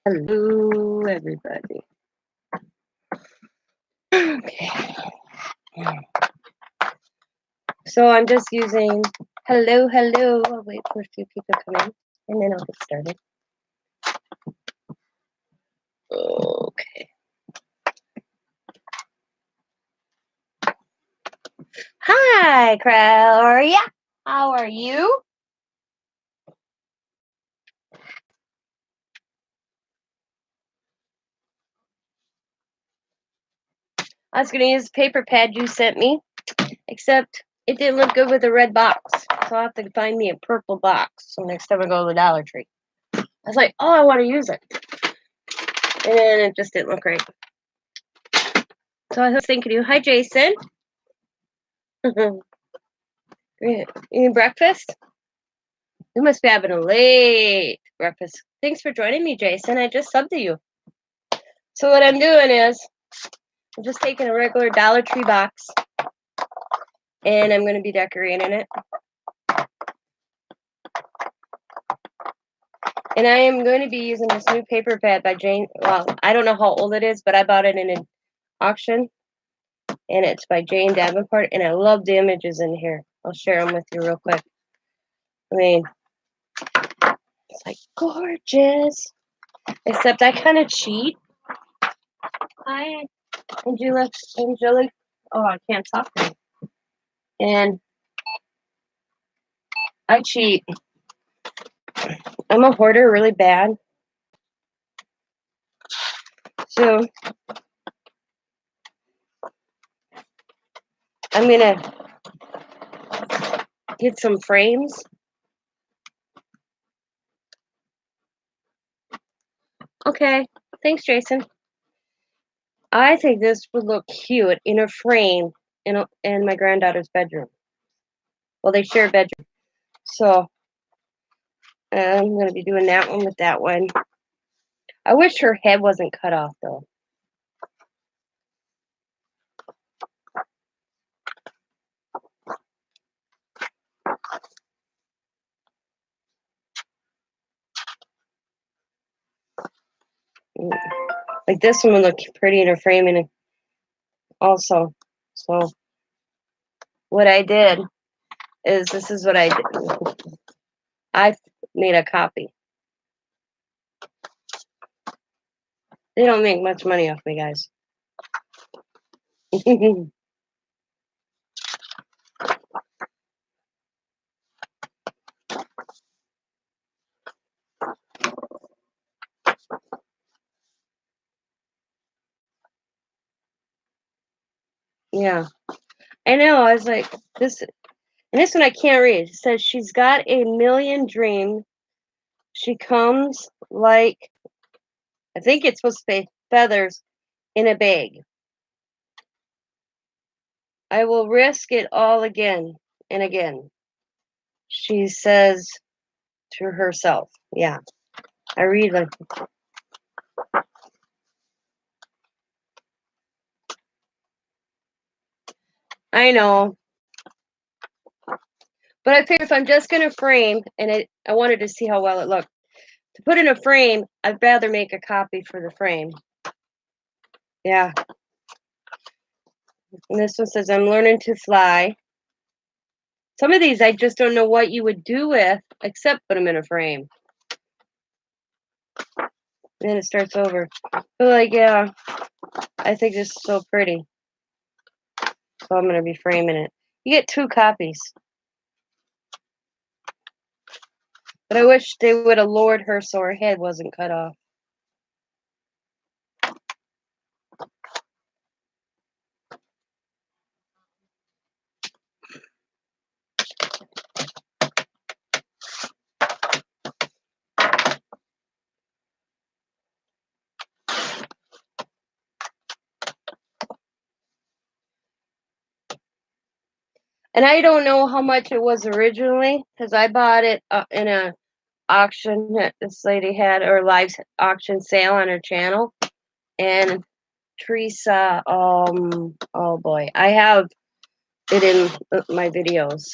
Hello, everybody. Okay. So I'm just using hello. I'll wait for a few people to come in and then I'll get started. Okay. Hi, Crowria. How are you? I was going to use the paper pad you sent me, except it didn't look good with a red box. So I'll have to find me a purple box. So next time I go to the Dollar Tree. I was like, oh, I want to use it. And then it just didn't look right. So I was thinking of you. Hi, Jason. Eating breakfast? You must be having a late breakfast. Thanks for joining me, Jason. I just subbed to you. So what I'm doing is I'm just taking a regular Dollar Tree box and I'm going to be decorating it. And I am going to be using this new paper pad by Jane. Well, I don't know how old it is, but I bought it in an auction. And it's by Jane Davenport. And I love the images in here. I'll share them with you real quick. I mean, it's like gorgeous. Except I kind of cheat. Hi, Angelic. Oh, I can't talk to you. And I cheat. I'm a hoarder really bad. So I'm going to get some frames. Okay. Thanks, Jason. I think this would look cute in a frame in my granddaughter's bedroom. Well, they share a bedroom. So I'm going to be doing that one with that one. I wish her head wasn't cut off, though. Like this one would look pretty in her frame and also. So what I did is this is what I did. I made a copy. They don't make much money off me, guys. Yeah. I know. I was like, this, and this one I can't read. It says she's got a million dreams. She comes like, I think it's supposed to say feathers in a bag. I will risk it all again and again. She says to herself. Yeah. I read like, I know. But I figured if I'm just going to frame, and I wanted to see how well it looked. To put in a frame, I'd rather make a copy for the frame. Yeah. And this one says, I'm learning to fly. Some of these I just don't know what you would do with, except put them in a frame. And then it starts over. But like, yeah, I think this is so pretty. So I'm going to be framing it. You get 2 copies. But I wish they would have lowered her so her head wasn't cut off. And I don't know how much it was originally because I bought it in a auction that this lady had, or live auction sale on her channel. And Teresa, oh boy, I have it in my videos.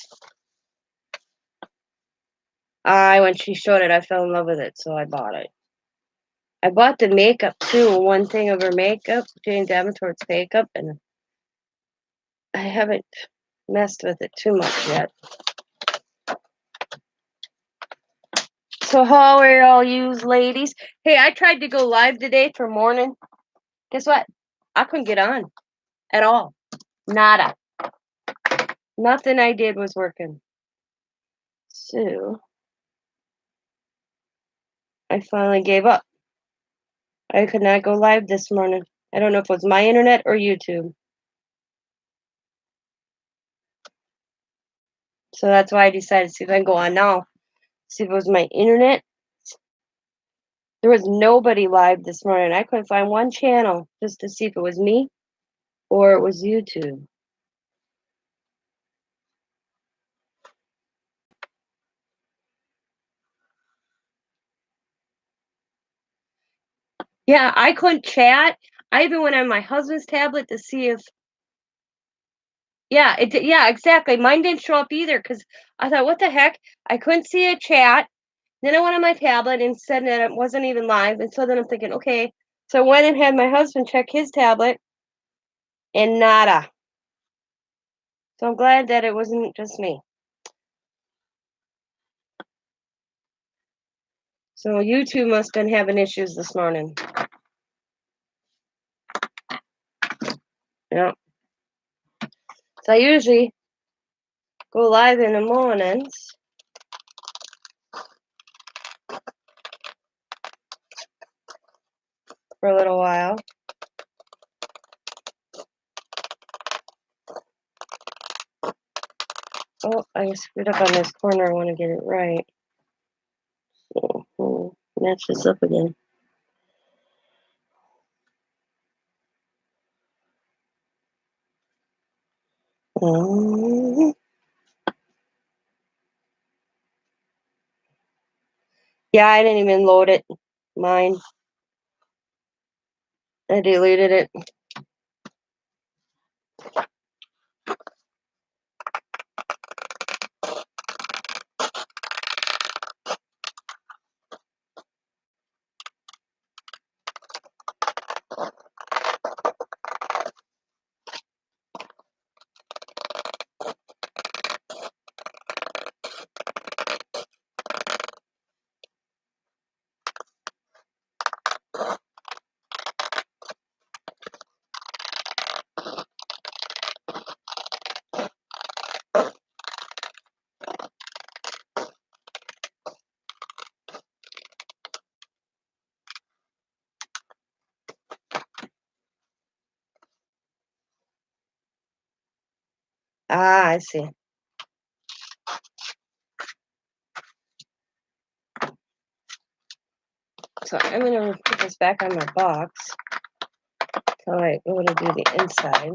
When she showed it, I fell in love with it, so I bought it. I bought the makeup too, one thing of her makeup, Jane Davenport's makeup, and I haven't messed with it too much yet. So how are all you ladies? Hey, I tried to go live today for morning. Guess what? I couldn't get on at all. Nada. Nothing I did was working. So I finally gave up. I could not go live this morning. I don't know if it was my internet or YouTube. So that's why I decided to see if I can go on now. See if it was my internet. There was nobody live this morning. I couldn't find one channel just to see if it was me or it was YouTube. Yeah, I couldn't chat. I even went on my husband's tablet to see if yeah, exactly. Mine didn't show up either because I thought, what the heck? I couldn't see a chat. Then I went on my tablet and said that it wasn't even live. And so then I'm thinking, okay. So I went and had my husband check his tablet and nada. So I'm glad that it wasn't just me. So YouTube must have been having issues this morning. Yeah. So I usually go live in the mornings. For a little while. Oh, I screwed up on this corner. I want to get it right. Match this up again. Yeah, I didn't even load it. Mine. I deleted it. Ah, I see. So I'm going to put this back on my box until I go to do the inside.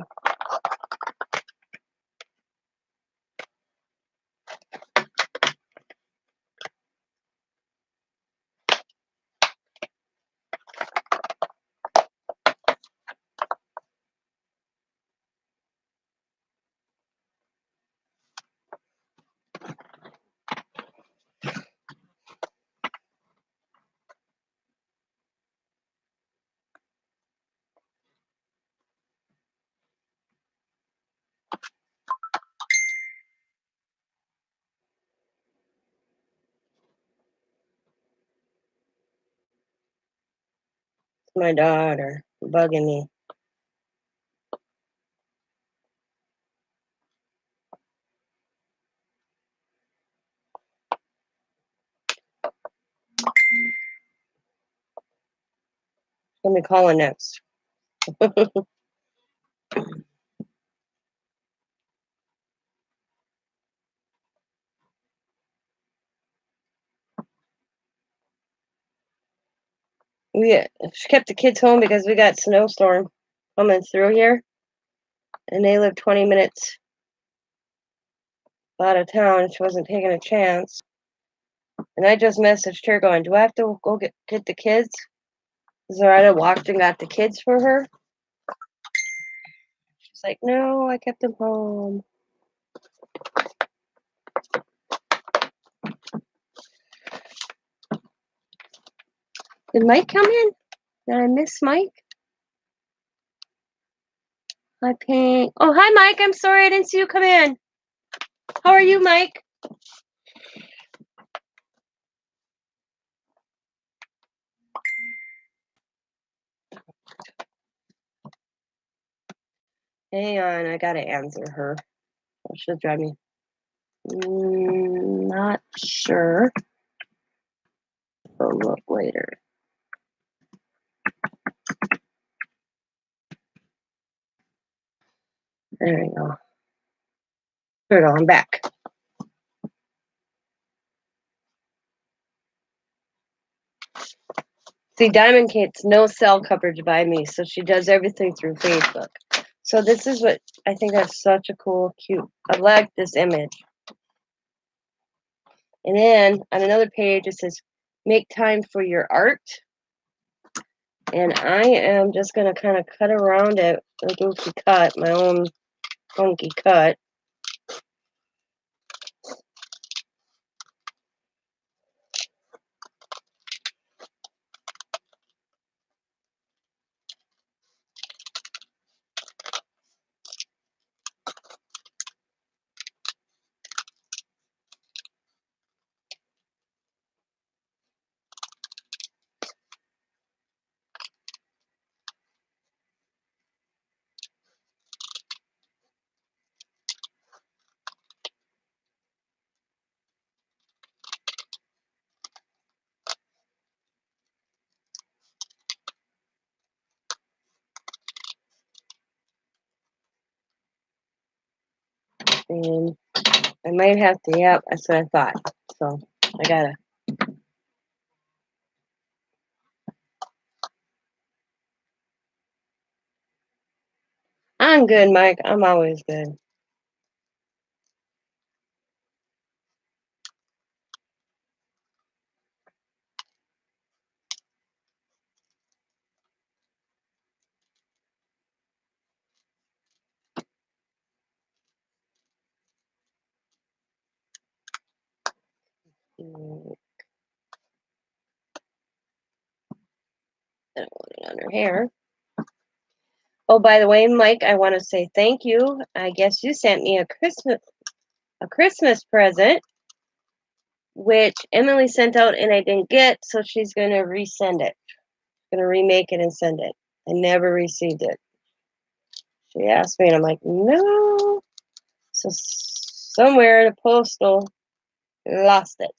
My daughter bugging me. Let me call her next. She kept the kids home because we got snowstorm coming through here, and they live 20 minutes out of town. She wasn't taking a chance, and I just messaged her going, "Do I have to go get the kids?" So I walked and got the kids for her. She's like, "No, I kept them home." Did Mike come in? Did I miss Mike? Hi, Pink. Oh, hi, Mike. I'm sorry I didn't see you come in. How are you, Mike? Hang on, I gotta answer her. She'll drive me. Not sure. We'll look later. There we go. There we go. I'm back. See, Diamond gets no cell coverage by me, so she does everything through Facebook. So this is what I think that's such a cool, cute. I like this image. And then on another page it says, "Make time for your art." And I am just gonna kind of cut around it, a goofy cut, my own funky cut. And I might have to, yep, that's what I thought. So I gotta. I'm good, Mike. I'm always good. On her hair. Oh, by the way, Mike, I want to say thank you. I guess you sent me a Christmas present, which Emily sent out and I didn't get, so she's gonna resend it. Gonna remake it and send it. I never received it. She asked me, and I'm like, no. So somewhere the postal lost it.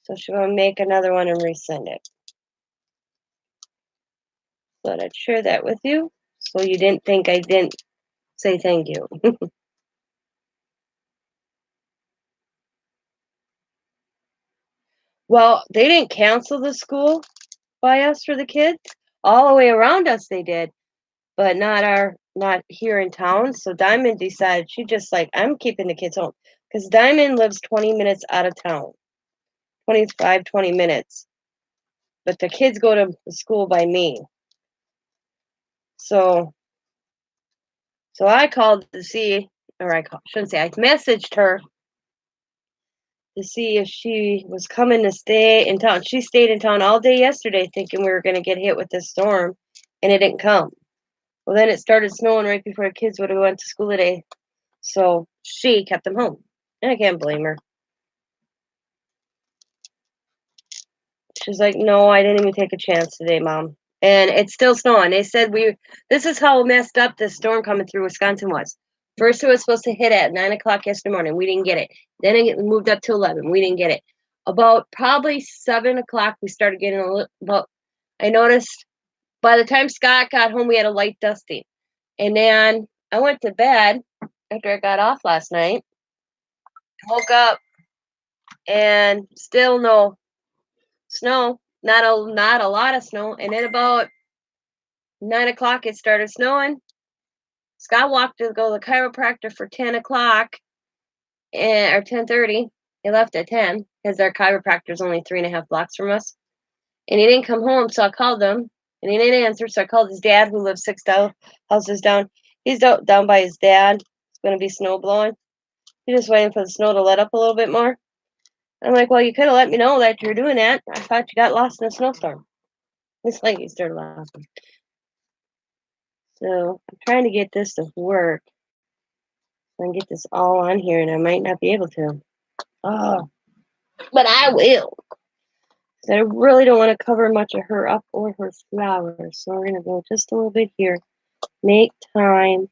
So she's gonna make another one and resend it. Thought I'd share that with you, so you didn't think I didn't say thank you. Well, they didn't cancel the school by us for the kids. All the way around us they did, but not here in town. So Diamond decided she just like, I'm keeping the kids home. Because Diamond lives 20 minutes out of town. 25, 20 minutes. But the kids go to school by me. So I called to see, or shouldn't say, I messaged her to see if she was coming to stay in town. She stayed in town all day yesterday thinking we were going to get hit with this storm, and it didn't come. Well, then it started snowing right before the kids would have went to school today. So she kept them home. And I can't blame her. She's like, no, I didn't even take a chance today, Mom. And it's still snowing. They said this is how messed up this storm coming through Wisconsin was. First, it was supposed to hit at 9 o'clock yesterday morning. We didn't get it. Then it moved up to 11. We didn't get it. About probably 7 o'clock, we started getting a little, but I noticed by the time Scott got home, we had a light dusting. And then I went to bed after I got off last night. Woke up and still no snow. Not a lot of snow. And then about 9 o'clock it started snowing. Scott walked to go to the chiropractor for 10 o'clock or 10:30. He left at 10 because our chiropractor is only 3.5 blocks from us. And he didn't come home, so I called him and he didn't answer. So I called his dad, who lives 6 houses down. He's down by his dad. It's going to be snow blowing. He's just waiting for the snow to let up a little bit more. I'm like, well, you could have let me know that you're doing that. I thought you got lost in a snowstorm. It's like you started laughing. So I'm trying to get this to work. I can get this all on here, and I might not be able to. Oh, but I will. So I really don't want to cover much of her up or her flowers. So we're gonna go just a little bit here. Make time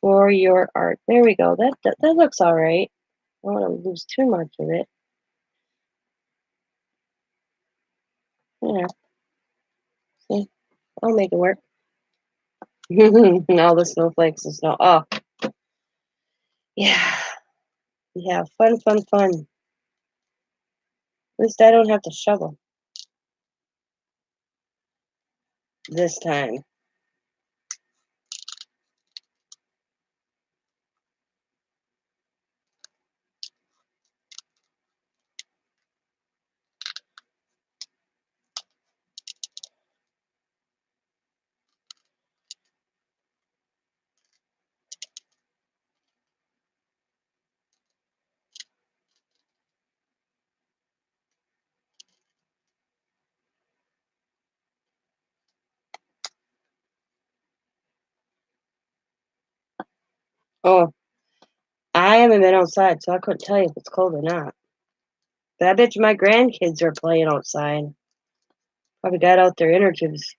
for your art. There we go. That looks all right. I don't want to lose too much of it. Yeah. See, I'll make it work. All the snowflakes and snow. Oh, yeah. Yeah. Fun, fun, fun. At least I don't have to shovel this time. Oh, I haven't been outside, so I couldn't tell you if it's cold or not. But I bet you my grandkids are playing outside. Probably got out their inner tubes.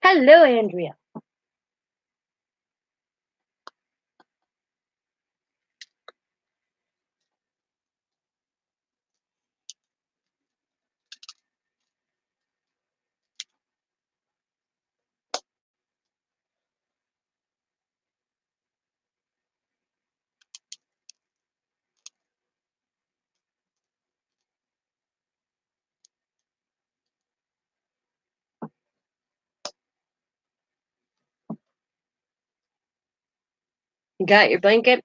Hello, Andrea. You got your blanket?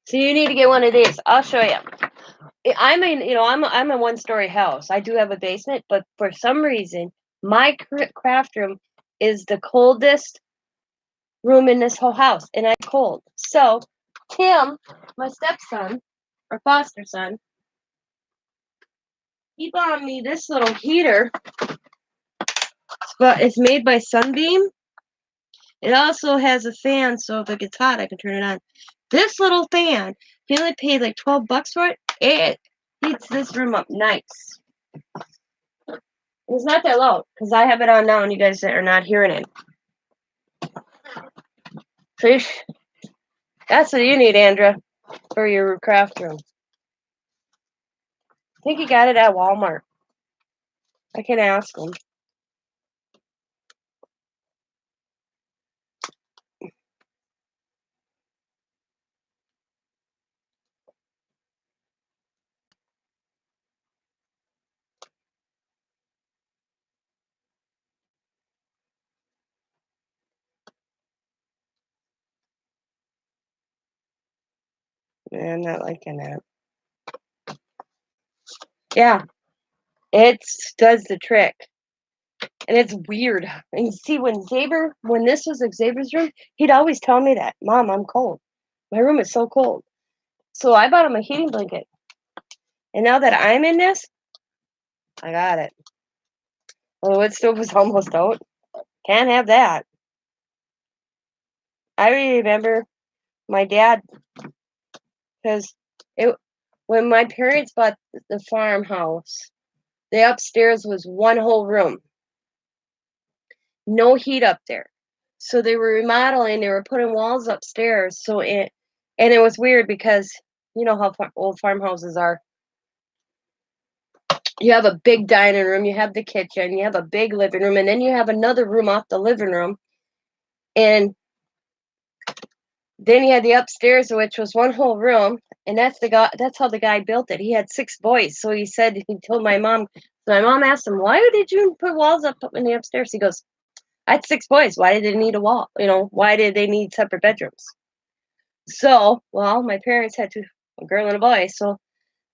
So you need to get one of these. I'll show you. I'm in, I'm a one-story house. I do have a basement, but for some reason, my craft room is the coldest room in this whole house, and I'm cold. So Tim, my stepson or foster son, he bought me this little heater, but it's made by Sunbeam. It also has a fan, so if it gets hot, I can turn it on. This little fan, he only paid like $12 for it. It heats this room up nice. It's not that loud because I have it on now, and you guys are not hearing it. Fish. That's what you need, Andra, for your craft room. I think he got it at Walmart. I can ask him. I'm not liking that. Yeah, it does the trick. And it's weird. And you see, when this was Xavier's room, he'd always tell me that, Mom, I'm cold. My room is so cold. So I bought him a heating blanket. And now that I'm in this, I got it. Well, the wood stove was almost out. Can't have that. I remember my dad, because it when my parents bought the farmhouse, the upstairs was one whole room, no heat up there. So they were remodeling. They were putting walls upstairs. And it was weird because you know how old farmhouses are. You have a big dining room, you have the kitchen, you have a big living room, and then you have another room off the living room, and then you had the upstairs, which was one whole room, and that's how the guy built it. He had 6 boys, so he told my mom. So my mom asked him, "Why did you put walls up in the upstairs?" He goes, I had 6 boys. Why did they need a wall? Why did they need separate bedrooms? So, well, my parents had a girl and a boy, so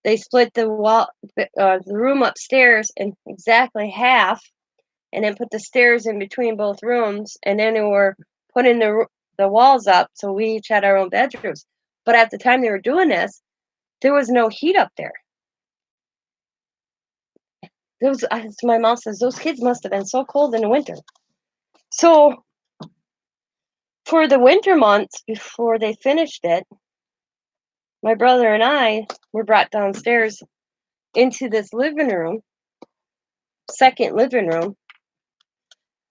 they split the room upstairs in exactly half, and then put the stairs in between both rooms, and then they were putting the walls up, so we each had our own bedrooms. But at the time they were doing this, there was no heat up there. My mom says those kids must have been so cold in the winter. So for the winter months before they finished it, my brother and I were brought downstairs into this living room, second living room,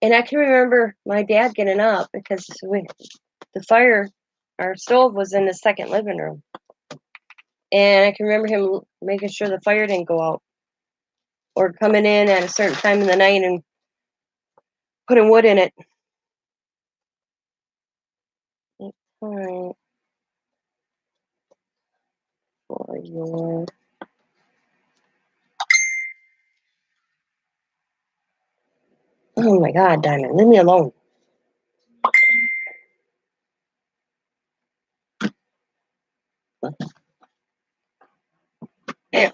and I can remember my dad getting up because the fire, our stove was in the second living room. And I can remember him making sure the fire didn't go out or coming in at a certain time in the night and putting wood in it. All right, for your oh my God, Diamond, leave me alone. Yeah.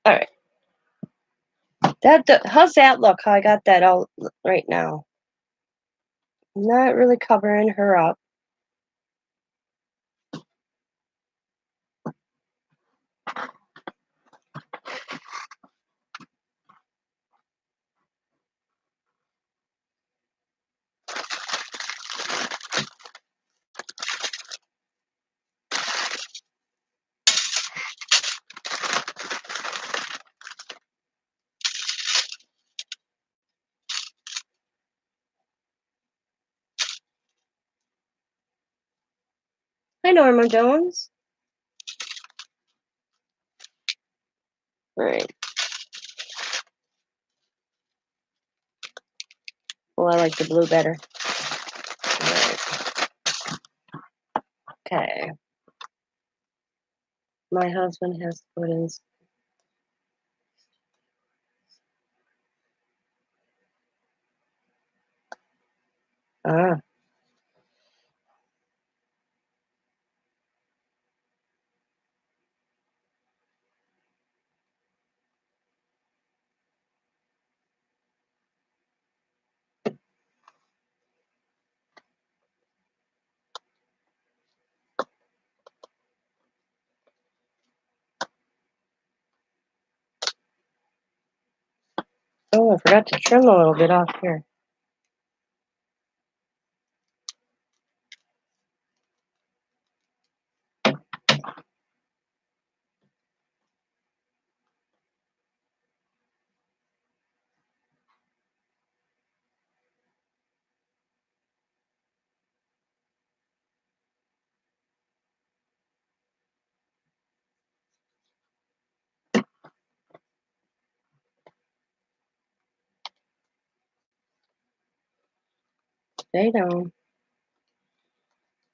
All right. How's that look? How I got that all right now? Not really covering her up. Hi, Norma Jones. All right. Well, I like the blue better. All right. Okay. My husband has to put in. Ah. Oh, I forgot to trim a little bit off here. Stay down.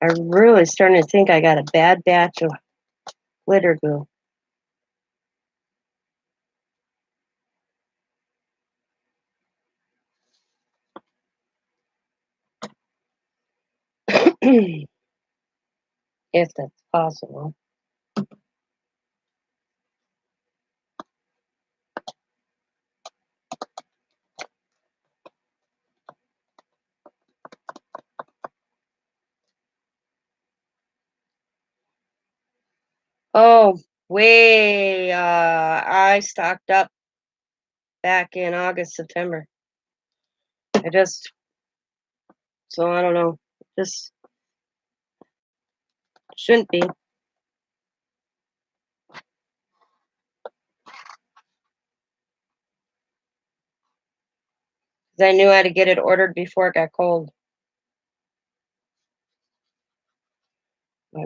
I'm really starting to think I got a bad batch of glitter glue. If that's possible. Oh, I stocked up back in August, September. I just, so I don't know. Just shouldn't be. 'Cause I knew I had to get it ordered before it got cold. I,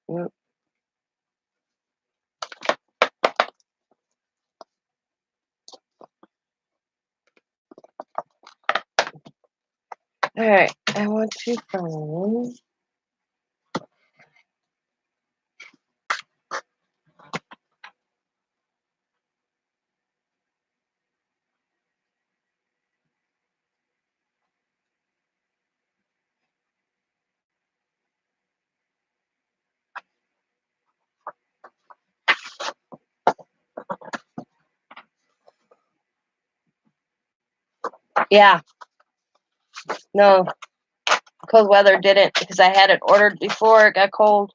all right, I want to find. Yeah, no, cold weather didn't because I had it ordered before it got cold.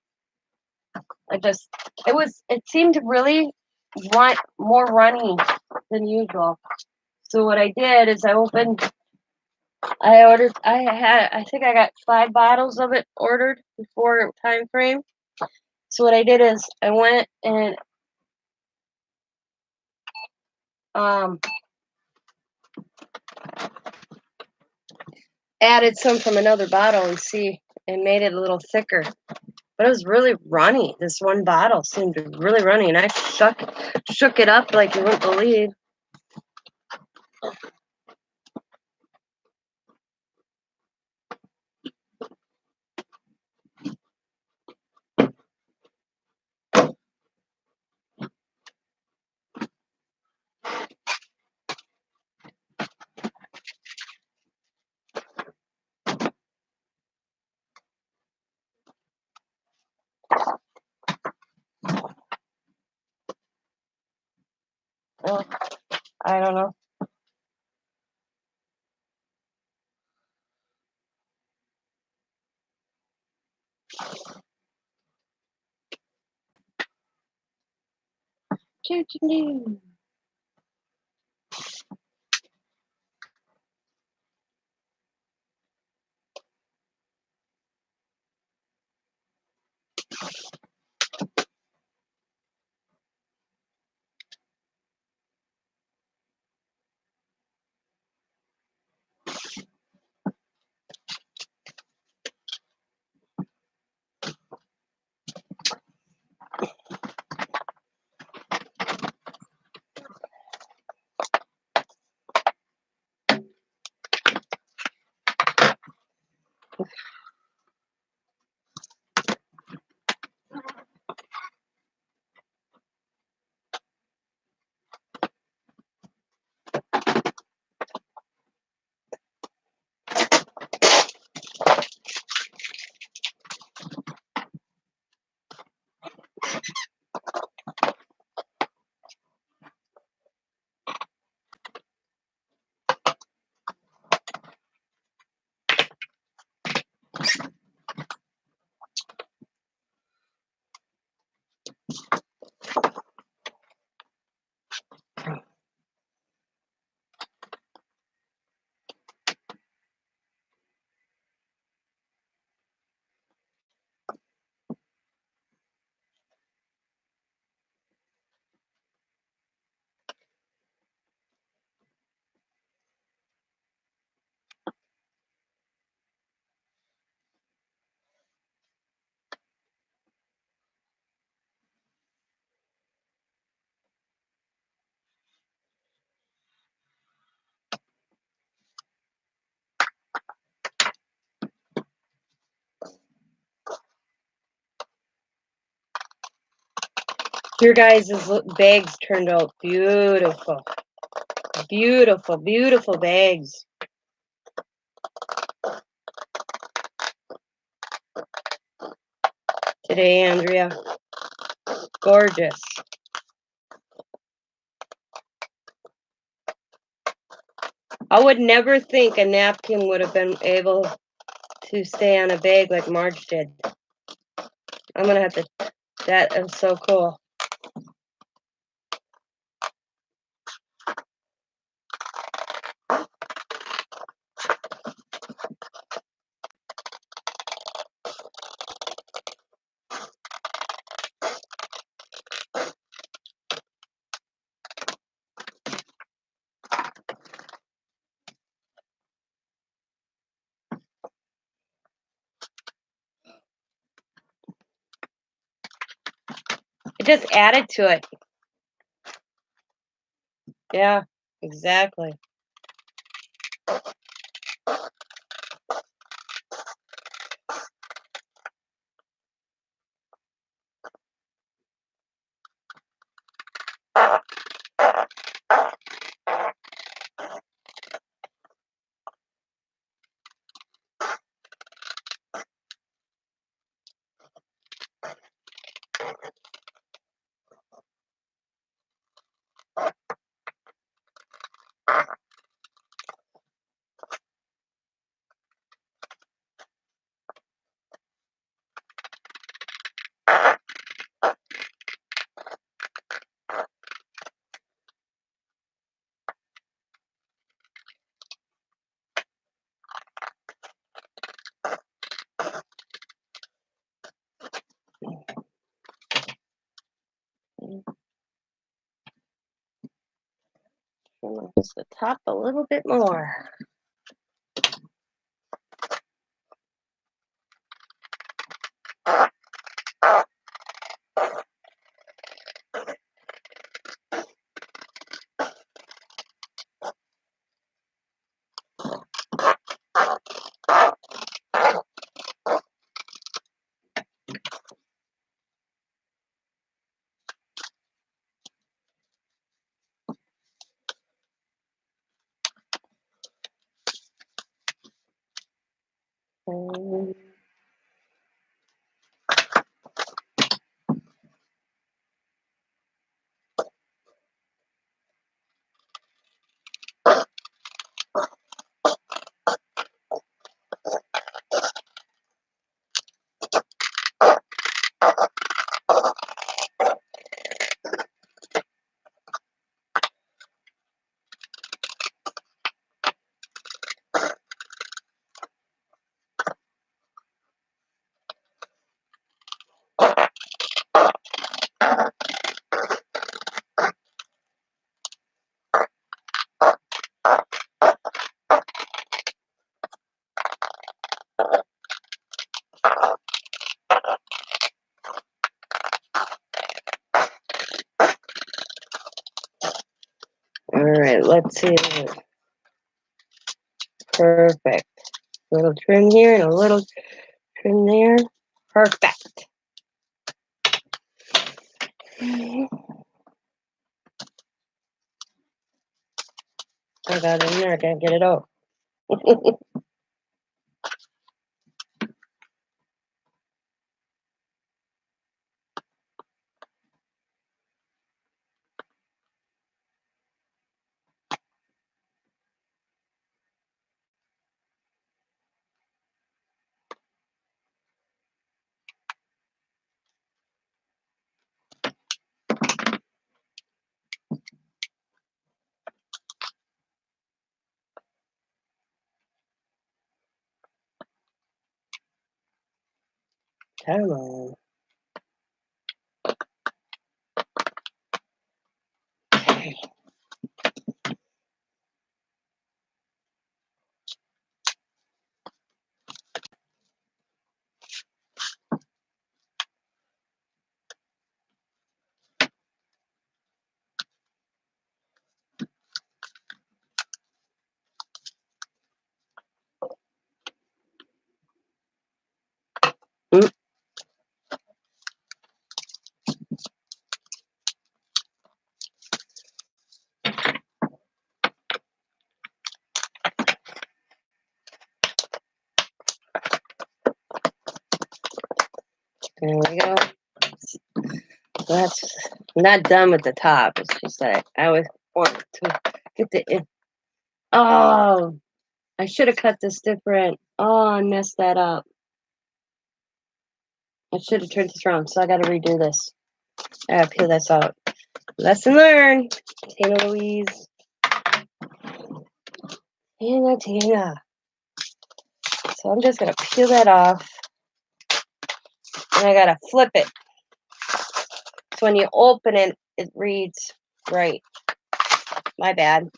It seemed really more runny than usual. So what I did is I think I got 5 bottles of it ordered before time frame. So what I did is I went and um, added some from another bottle and made it a little thicker. But it was really runny. This one bottle seemed really runny, and I shook it up like you wouldn't believe. Oh, I don't know. Choo-choo-choo. Your guys' bags turned out beautiful. Beautiful, beautiful bags. Today, Andrea. Gorgeous. I would never think a napkin would have been able to stay on a bag like Marge did. I'm going to have to, that is so cool. just added to it. Yeah, exactly. Just the top a little bit more. All right, let's see. Perfect. A little trim here and a little trim there. Perfect. I got it in there. I can't get it out. Come on. Mm, there we go. That's not done with the top. It's just that I always want to get the in. Oh, I should have cut this different. Oh, I messed that up. I should have turned this around, so I got to redo this. I got to peel this out. Lesson learned. Tina Louise. Tina. So I'm just going to peel that off. And I got to flip it. So when you open it, it reads right. My bad.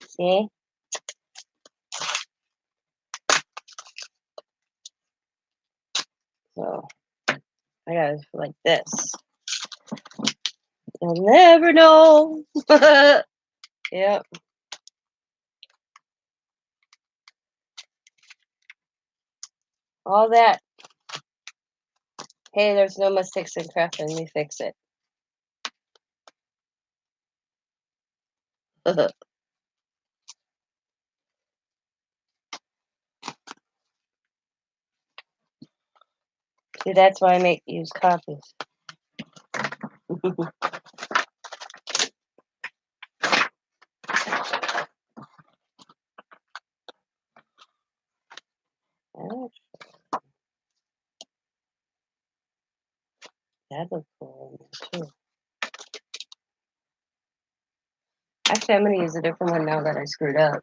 See? So I got it like this. You'll never know. Yep. All that. Hey, there's no mistakes in craft. Let me fix it. See, that's why I use copies. That looks cool too. Actually, I'm going to use a different one now that I screwed up.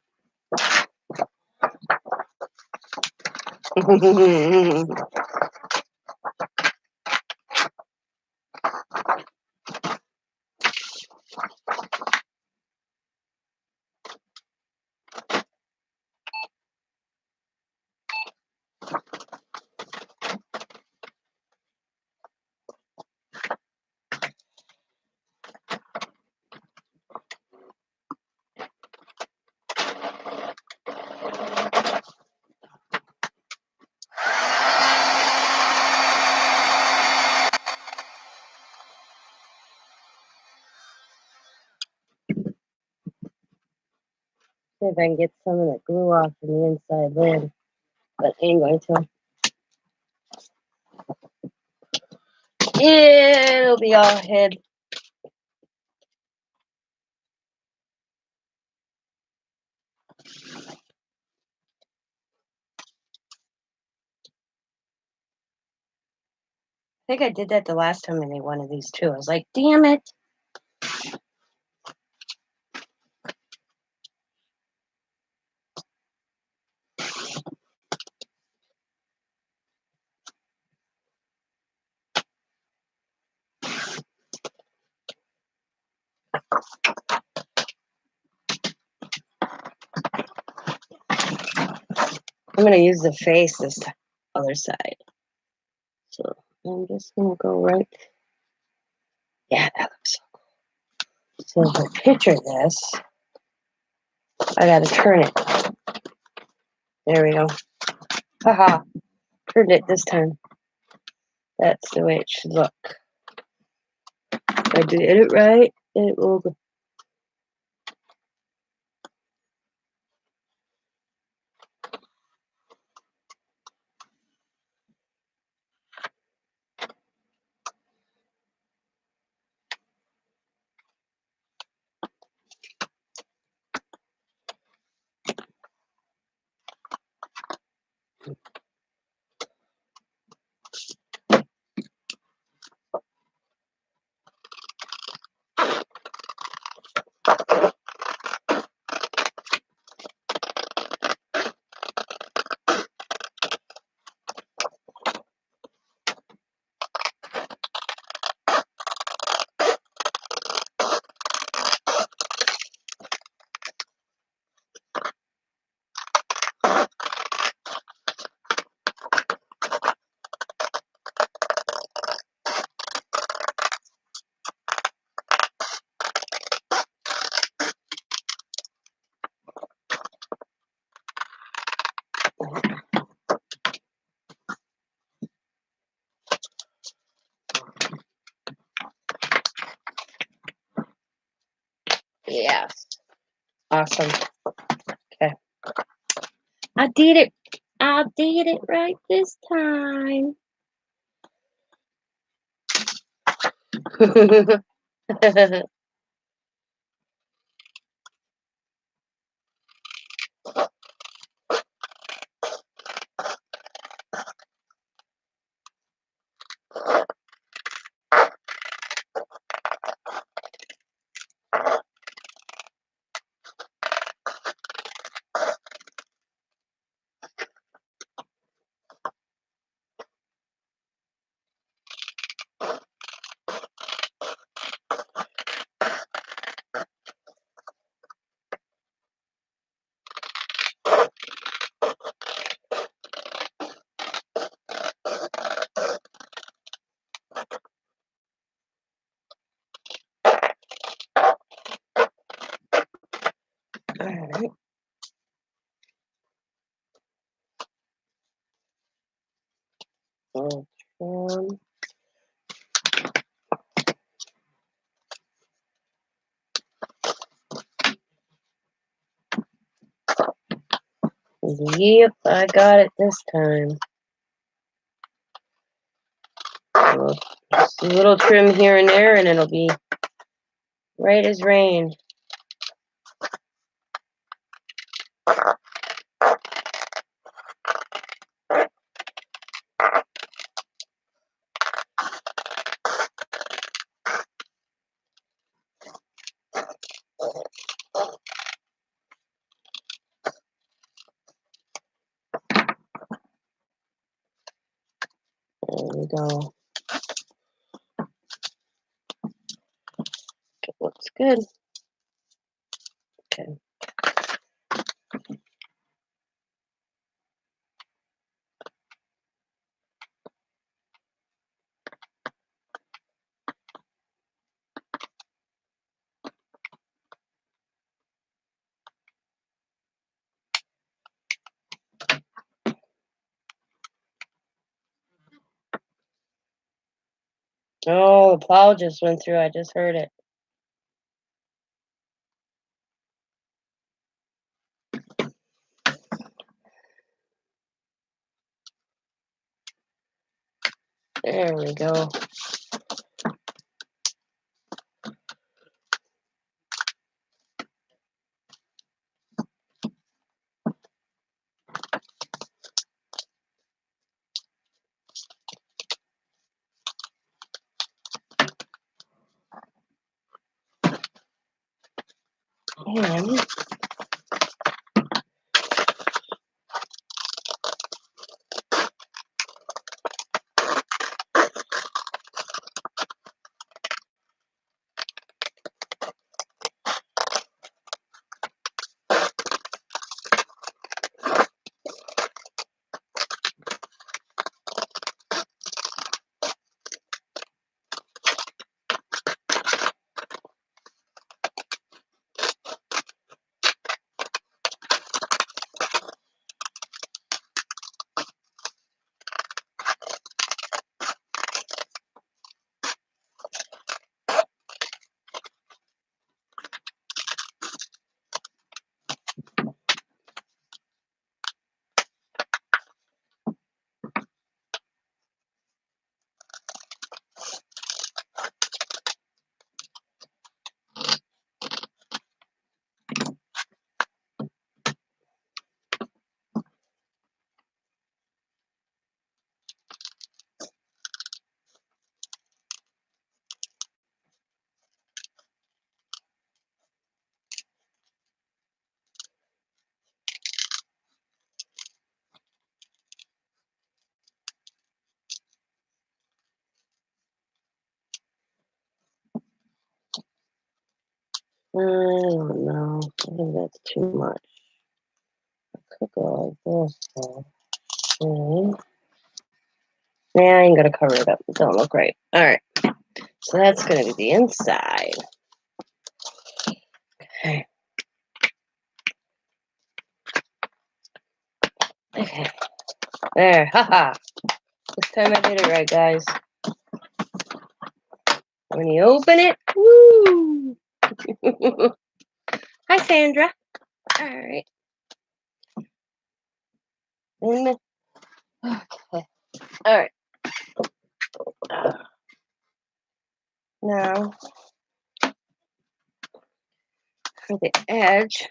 See if I can get some of that glue off from the inside lid, but I ain't going to. It'll be all hid. I think I did that the last time I made one of these too. I was like, damn it. I'm going to use the face this other side. So I'm just going to go right. Yeah, that looks so cool. So to picture this, I got to turn it. There we go. Haha. Turned it this time. That's the way it should look. If I did it right, it will go. Yes. Awesome. Okay. I did it. I did it right this time. I'll trim. Yep, I got it this time. Just a little trim here and there, and it'll be right as rain. There we go. It looks good. Okay. Oh, the plow just went through. I just heard it. There we go. And I don't know. I think that's too much. I could go like this. So. Yeah, I ain't gonna cover it up. It don't look right. All right. So that's gonna be the inside. Okay. Okay. There. Haha. This time I did it right, guys. When you open it, woo! Hi, Sandra. All right. Okay. All right. Now for the edge,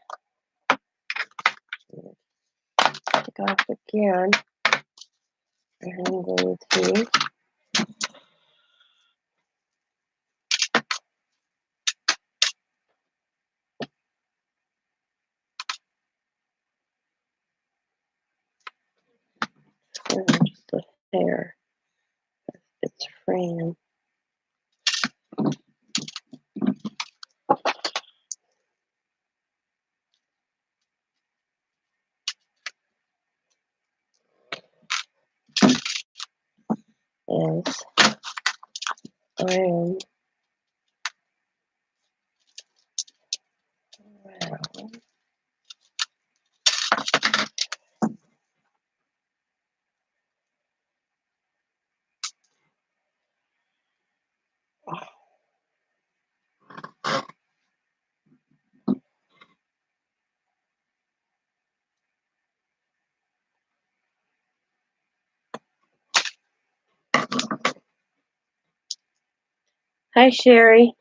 take off again, and I'm going to just a hair. It's fraying. Yes, I am. Well, Hi, Sherry.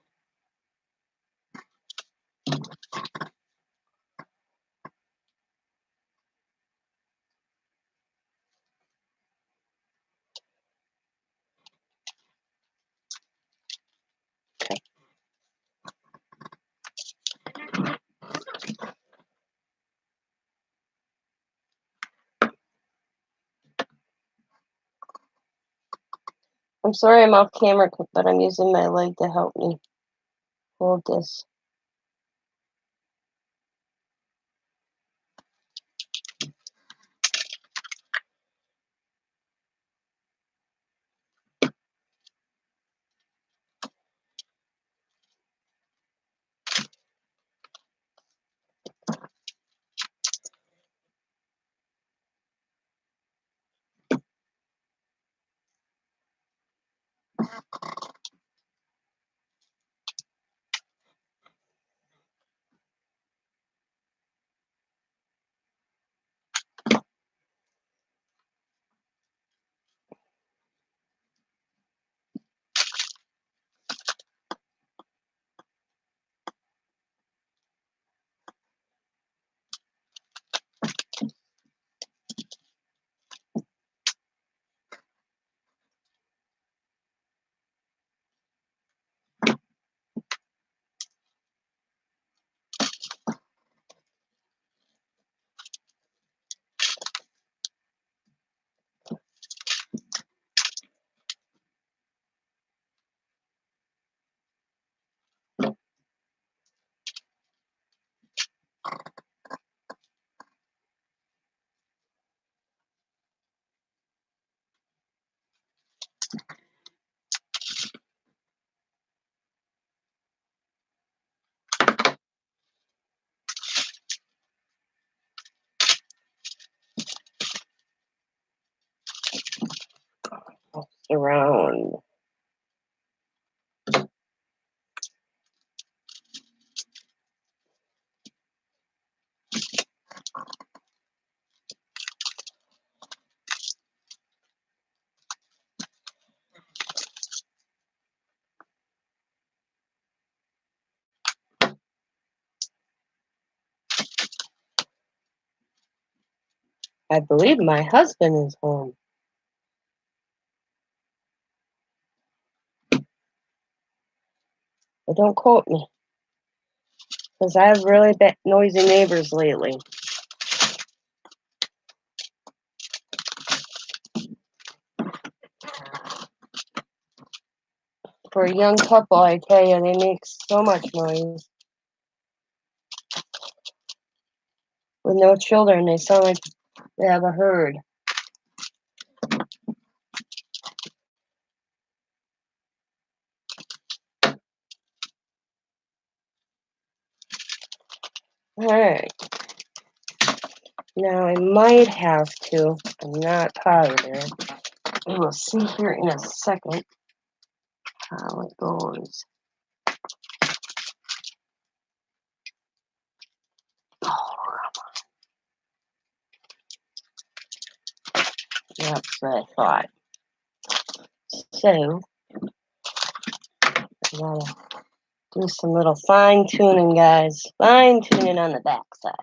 I'm sorry I'm off camera, but I'm using my leg to help me hold this. Around. I believe my husband is home. But don't quote me, because I have really noisy neighbors lately. For a young couple, I tell you, they make so much noise. With no children, they sound like they have a herd. Alright. Now I might have to, I'm not positive. We will see here in a second how it goes. Oh, that's what I thought. So, I gotta do some little fine tuning, guys. Fine tuning on the back side.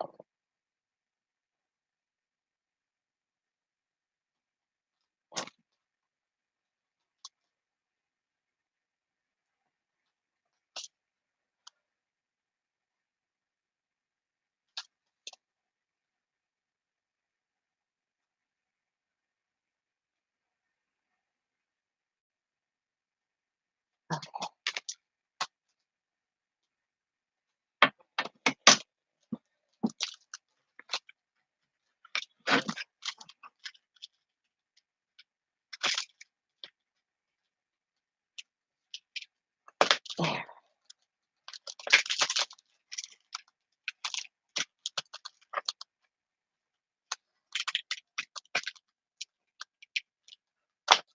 There.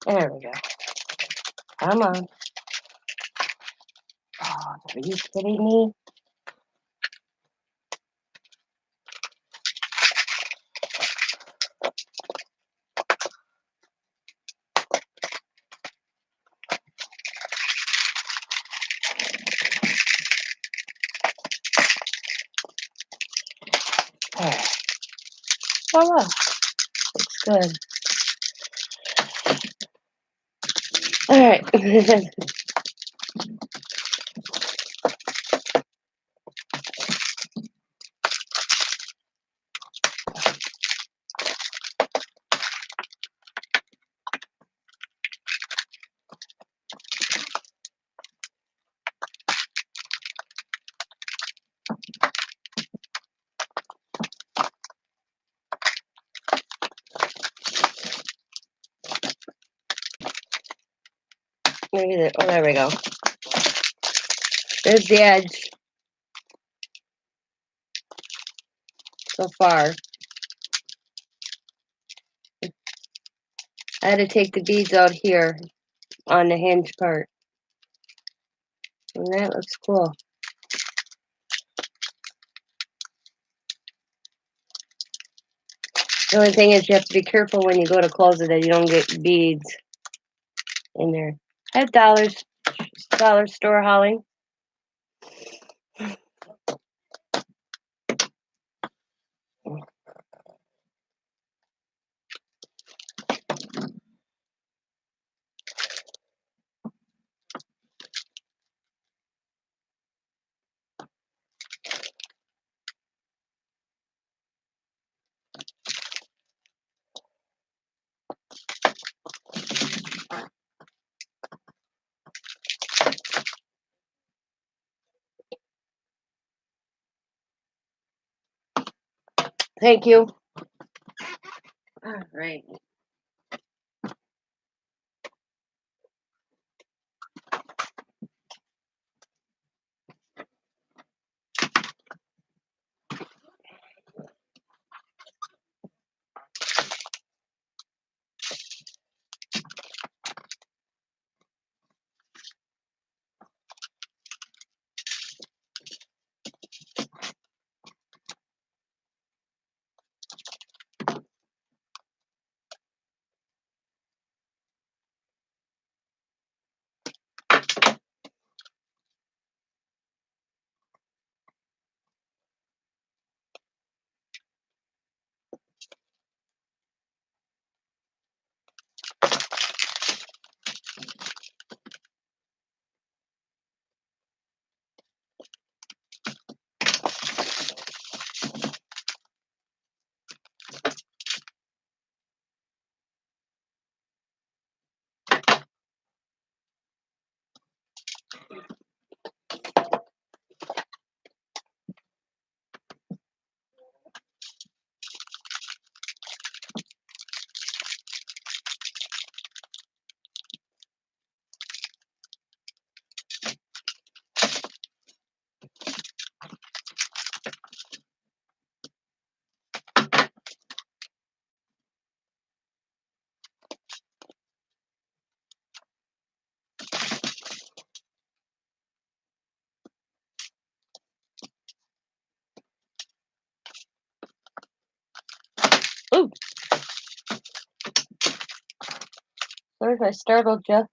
There we go. Come on. Oh, are you kidding me? Voila. Looks good. All right. Maybe the, oh, there we go. There's the edge so far. I had to take the beads out here on the hinge part. And that looks cool. The only thing is you have to be careful when you go to close it that you don't get beads in there. I have dollar store Holly. Thank you. All right. Ooh, sorry if I startled you.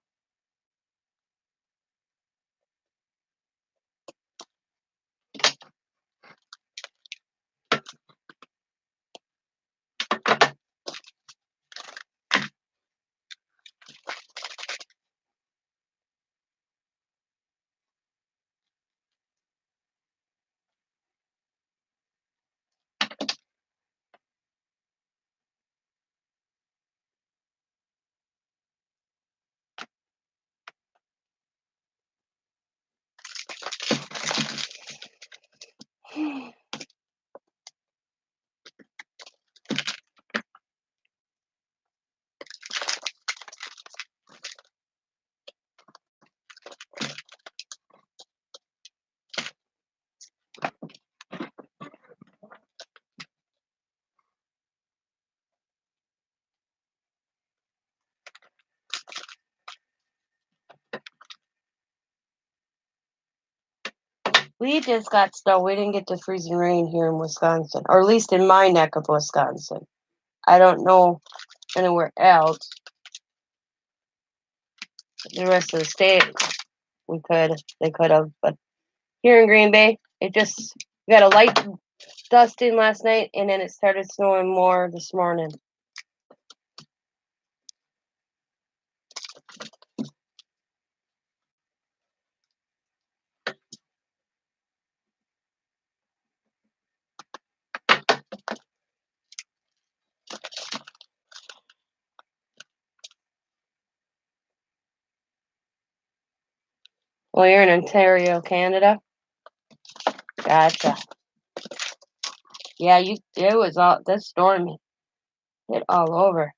We just got snow. We didn't get the freezing rain here in Wisconsin, or at least in my neck of Wisconsin. I don't know anywhere else. The rest of the state, they could have, but here in Green Bay, it just, we got a light dusting last night, and then it started snowing more this morning. Well, you're in Ontario, Canada. Gotcha. Yeah, it was all this storm hit all over.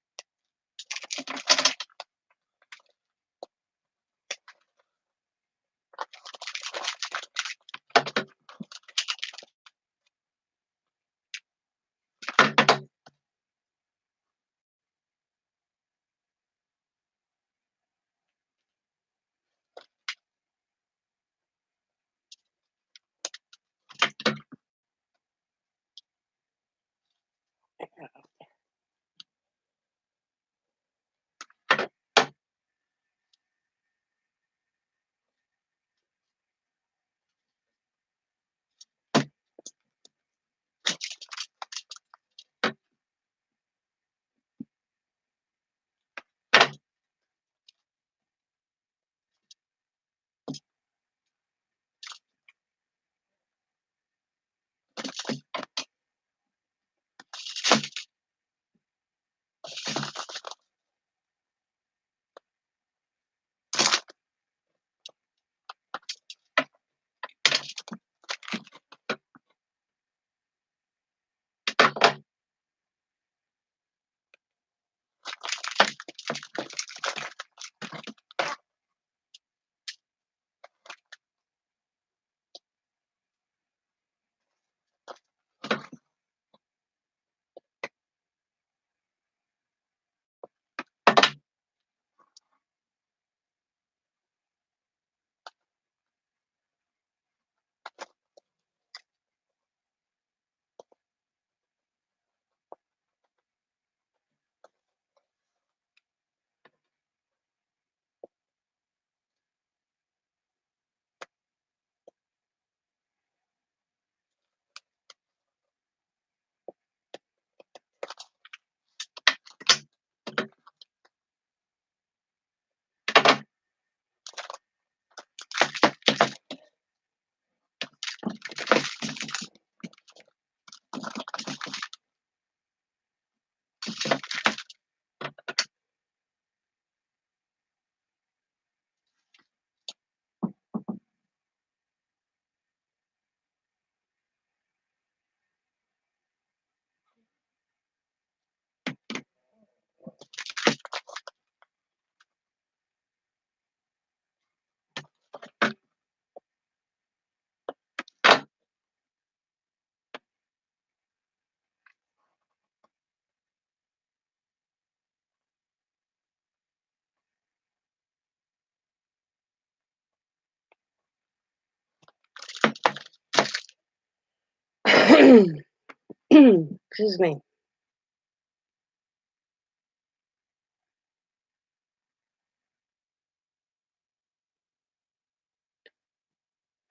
Excuse me.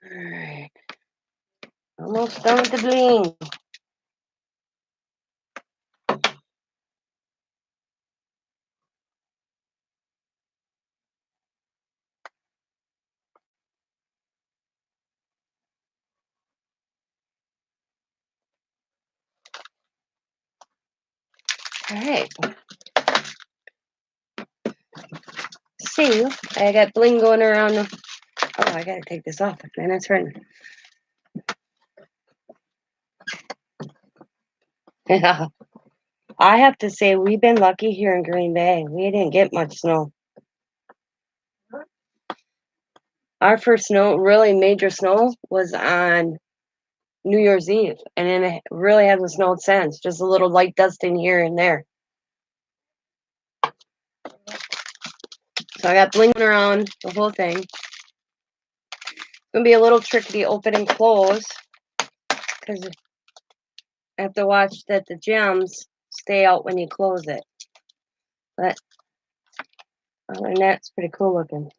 Alright. Almost done with the bling. Alright. See, I got bling going around. Oh, I gotta take this off. Man, that's right. Yeah. I have to say, we've been lucky here in Green Bay. We didn't get much snow. Our first snow, really major snow, was on New Year's Eve, and then it really hasn't snowed since. Just a little light dusting here and there. So I got blinking around the whole thing. It's gonna be a little tricky to open and close because I have to watch that the gems stay out when you close it. But other than that, it's pretty cool looking.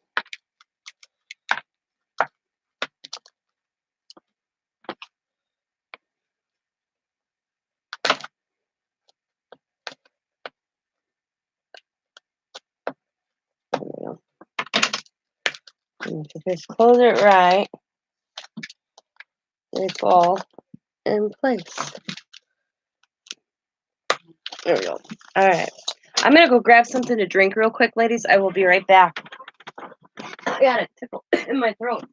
And if you just close it right, it's all in place. There we go. All right. I'm going to go grab something to drink real quick, ladies. I will be right back. I got a tickle in my throat.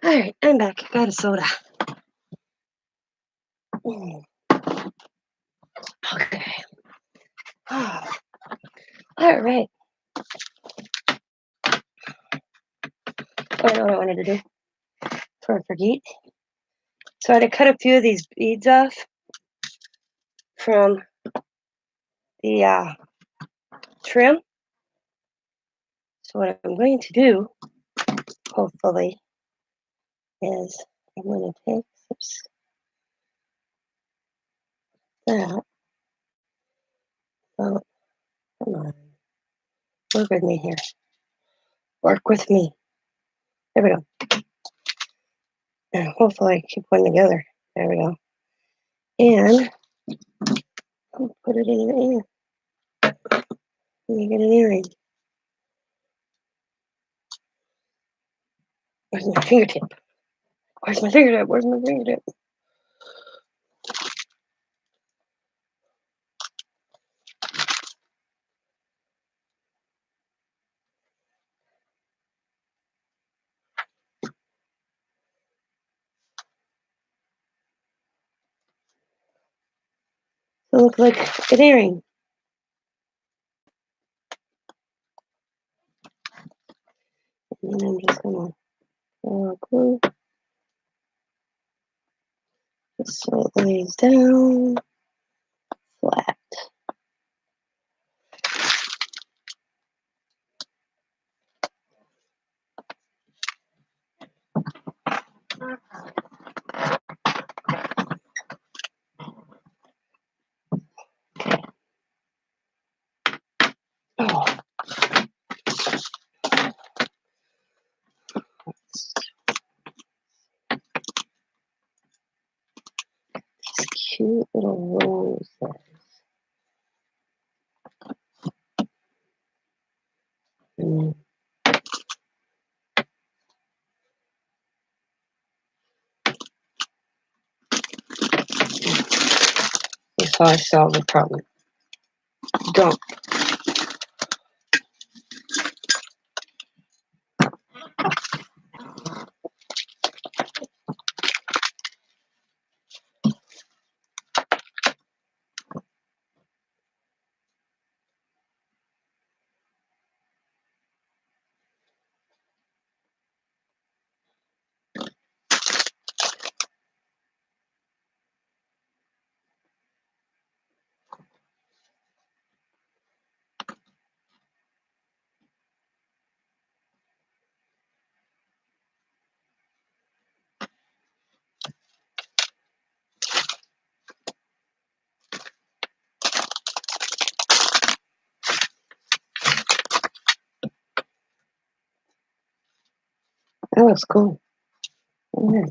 All right, I'm back. Got a soda. Okay. All right. Oh, I know what I wanted to do before I forget. So I had to cut a few of these beads off from the trim. So what I'm going to do, hopefully, is I'm going to take that. Oh, come on. Work with me here. Work with me. There we go. And hopefully I keep one together. There we go. And I'll put it in your ear. And you get an earring. Where's my fingertip? Where's my fingertip? Where's my fingertip? It looks like an earring. And I'm just gonna glue just so it lays down flat. Oh, these cute little roses. And that's how I solve the problem. Don't. That looks cool. Yeah.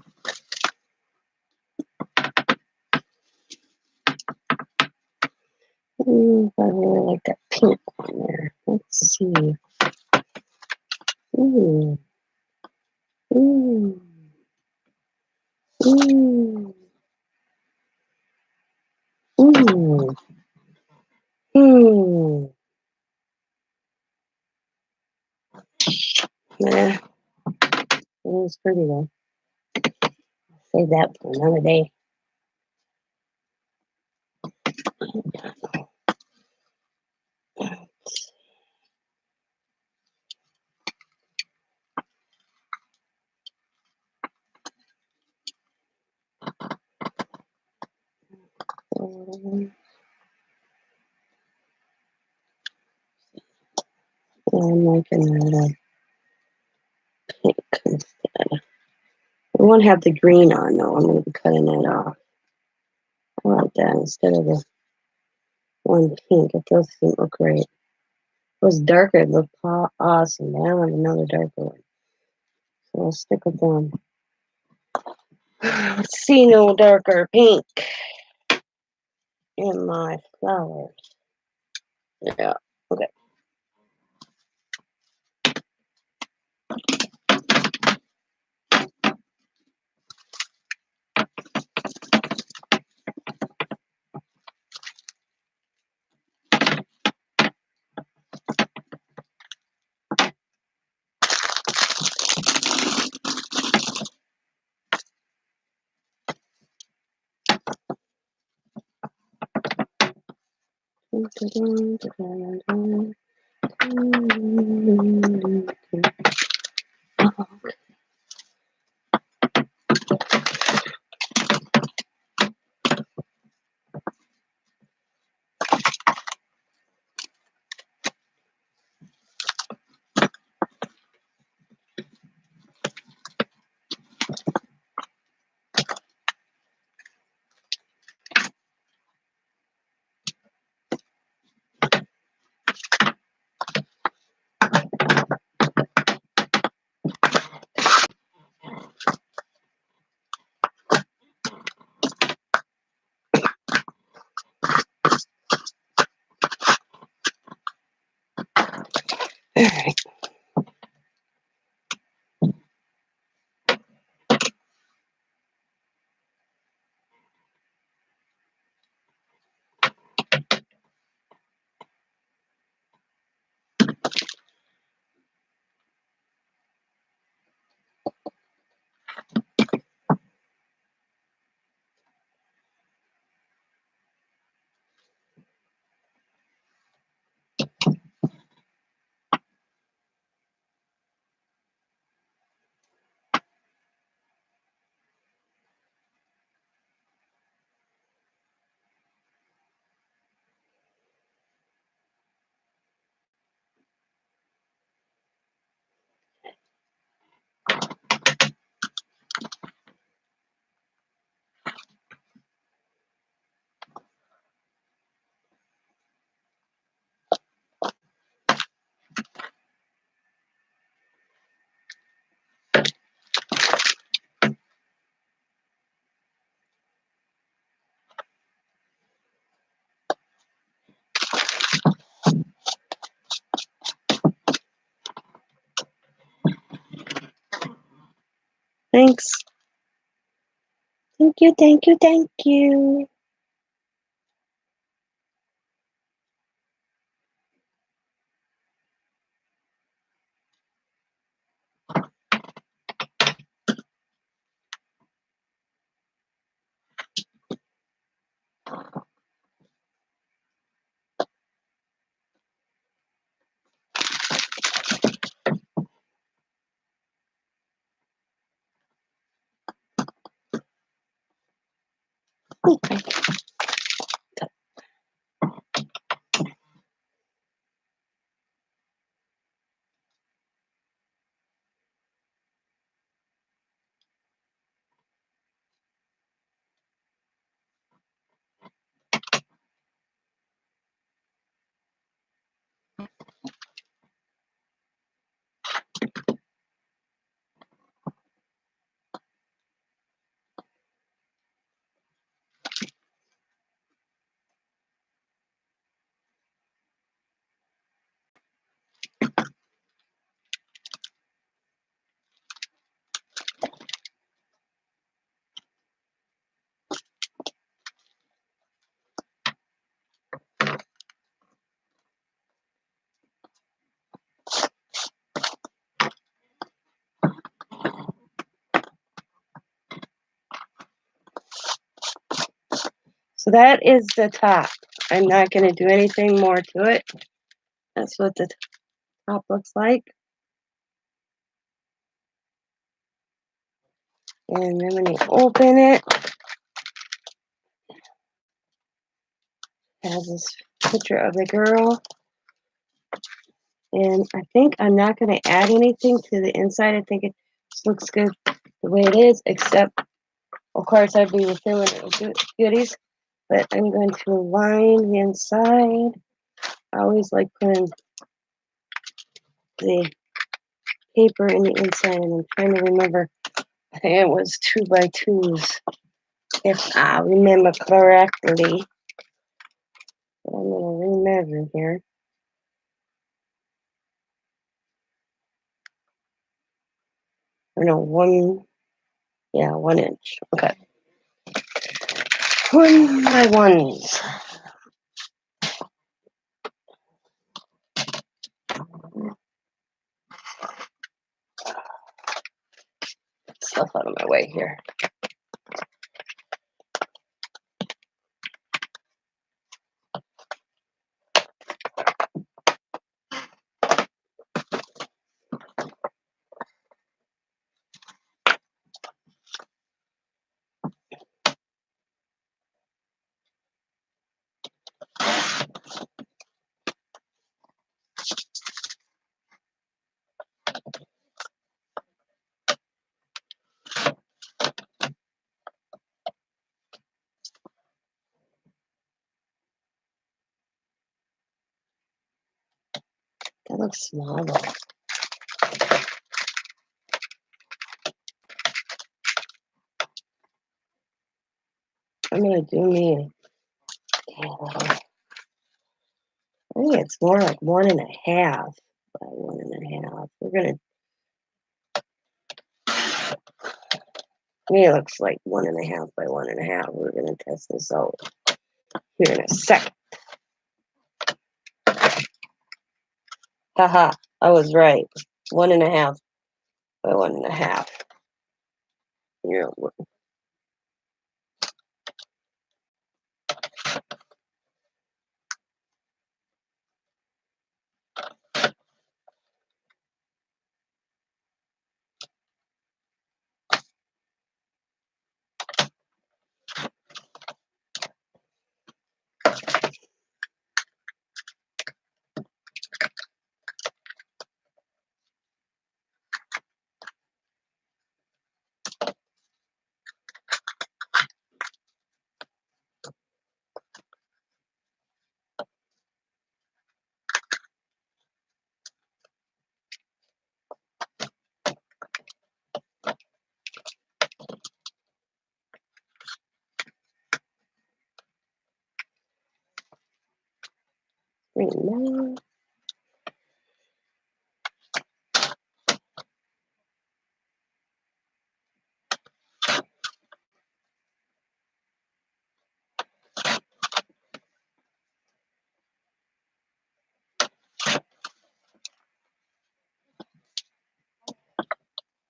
I really like that pink one there. Let's see. Ooh. Ooh. Ooh. Ooh. Ooh. Yeah. It is pretty though. Save that for another day. I'm liking that pink instead. I won't have the green on though. I'm going to be cutting that off. I like that instead of the one pink. It doesn't look great. If it was darker, it'd look awesome. But I want another darker one. So I'll stick with them. Let's see, no darker pink in my flowers. Yeah, okay. Alright. Thanks. Thank you, thank you, thank you. Okay. that is the top. I'm not going to do anything more to it. That's what the top looks like. And then when you open it, it has this picture of the girl. And I think I'm not going to add anything to the inside. I think it just looks good the way it is, except, of course, I'd be within little goodies. But I'm going to line the inside. I always like putting the paper in the inside, and I'm trying to remember. I think it was 2x2s, if I remember correctly. But I'm going to remeasure here. Or no, 1 inch. Okay. 1x1s. Stuff out of my way here. That looks small though. I'm gonna do me. I think it's more like 1.5 by 1.5. We're gonna. To me, it looks like 1.5 by 1.5. We're gonna test this out here in a second. Haha! I was right. 1.5 by 1.5. Yeah.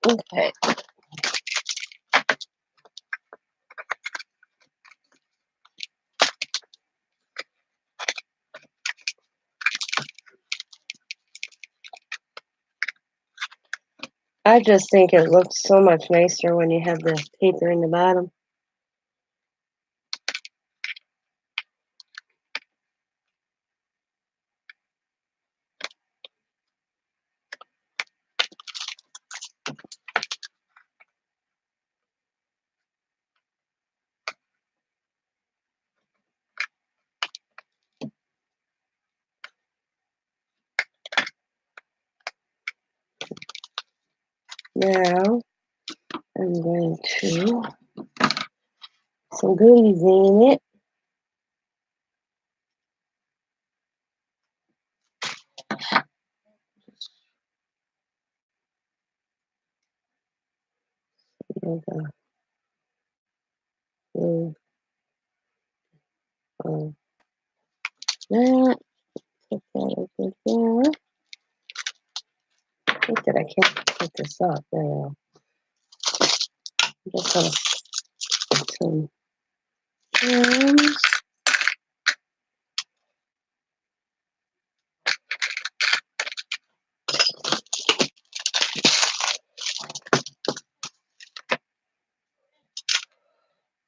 Okay. I just think it looks so much nicer when you have the paper in the bottom. Now, I'm going to some goodies in it. That, put that over there. I think that I can't put this up. There we go. I'm just gonna put some gems.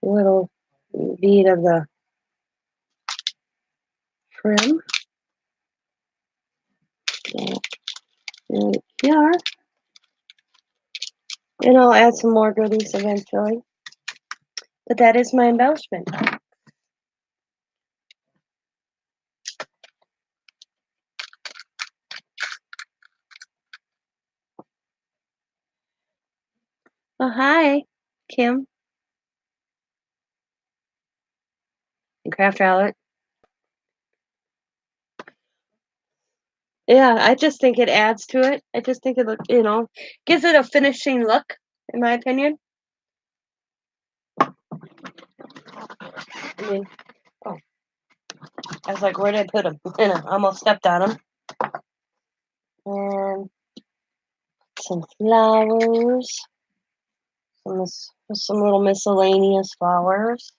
little bead of the trim. Right here. And I'll add some more goodies eventually. But that is my embellishment. Oh, hi, Kim. And Craft Outlet. Yeah, I just think it adds to it. I just think it gives it a finishing look, in my opinion. I mean, oh, I was like, where did I put them? I almost stepped on them. And some flowers. Some little miscellaneous flowers.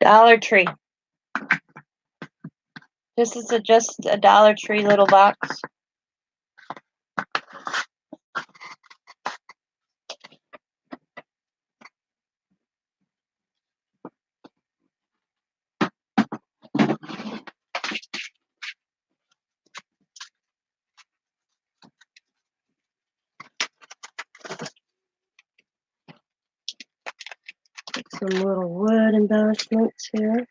Dollar Tree. This is just a Dollar Tree little box. Some little wood embellishments here.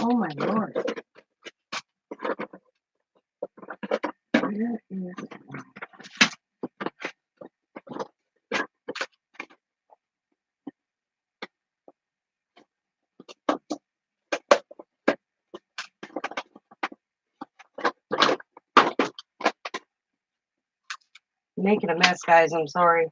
Oh my Lord. Where is making a mess, guys? I'm sorry.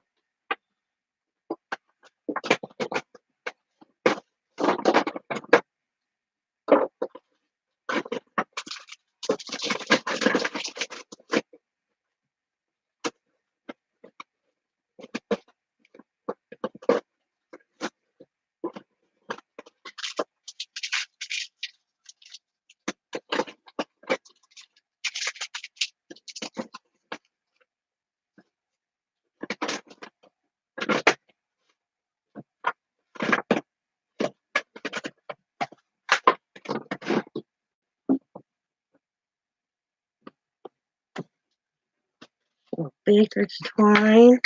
Baker's twine.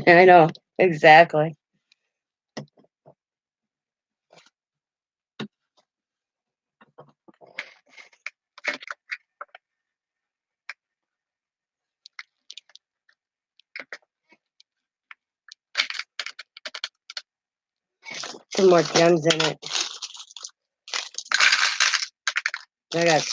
I know, exactly. Some more gems in it. I got.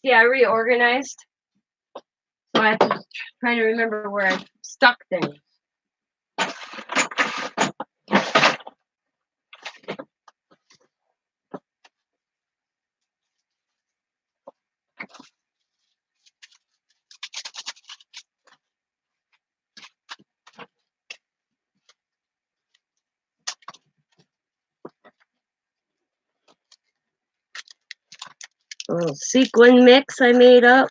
Yeah, I reorganized. So I have to try to remember where I stuck things. A little sequin mix I made up.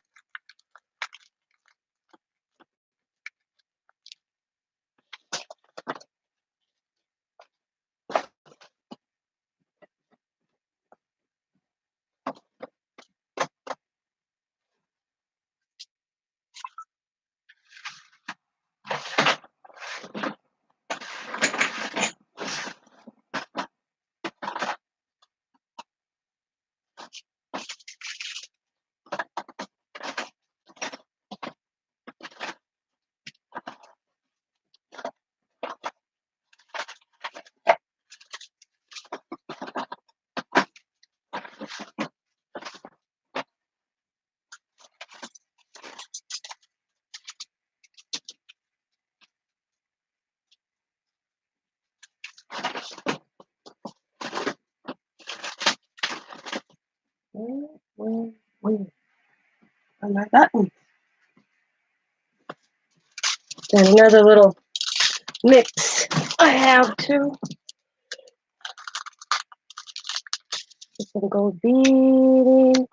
On my button. Then another little mix I have too. Some gold beading.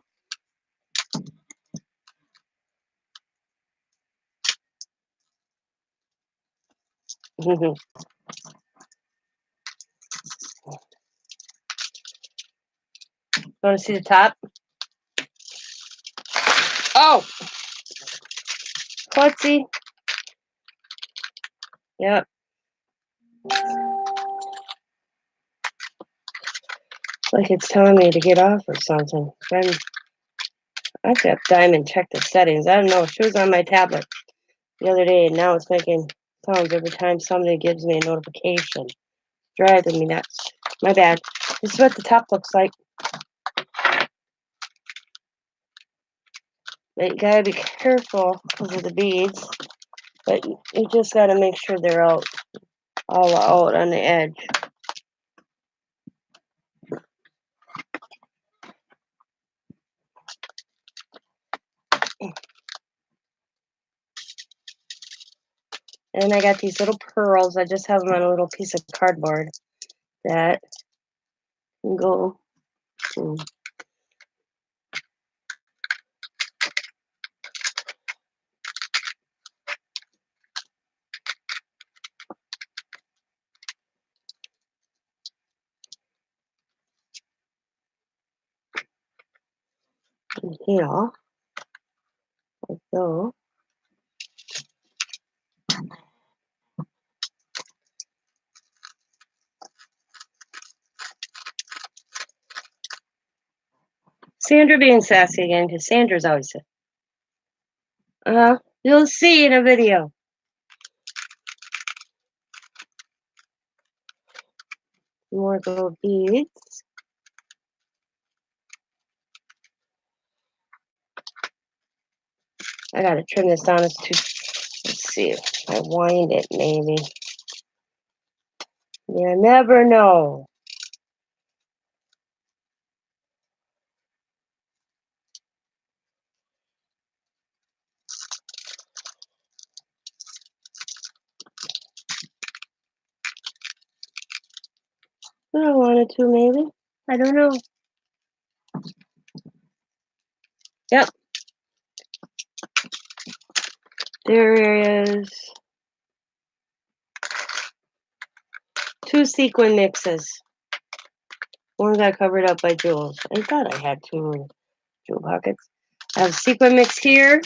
Want to see the top? Oh, klutzy. Yep. Like it's telling me to get off or something. Then I have to have time and check the settings. I don't know. She was on my tablet the other day, and now it's making sounds every time somebody gives me a notification. Driving me nuts. My bad. This is what the top looks like. But you gotta be careful because of the beads. But you just gotta make sure they're all out on the edge. And I got these little pearls. I just have them on a little piece of cardboard that can go. In here, like so. Sandra being sassy again, because Sandra's always said, you'll see in a video. More gold beads. I gotta trim this down. It's too. Let's see if I wind it, maybe. You never know. I wanted to, maybe. I don't know. Yep. There is 2 sequin mixes. One got covered up by jewels. I thought I had 2 jewel pockets. I have sequin mix here.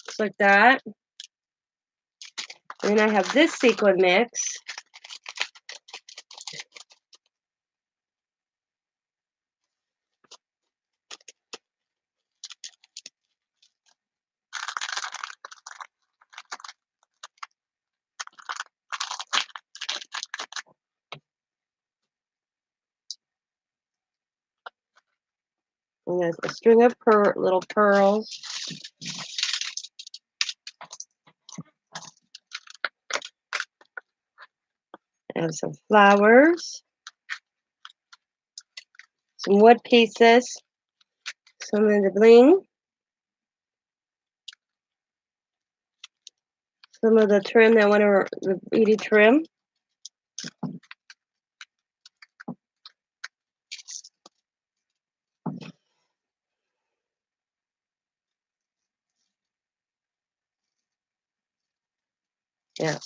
Just like that. And then I have this sequin mix. And there's a string of little pearls. And some flowers. Some wood pieces. Some of the bling. Some of the trim, the beaded trim. Yeah.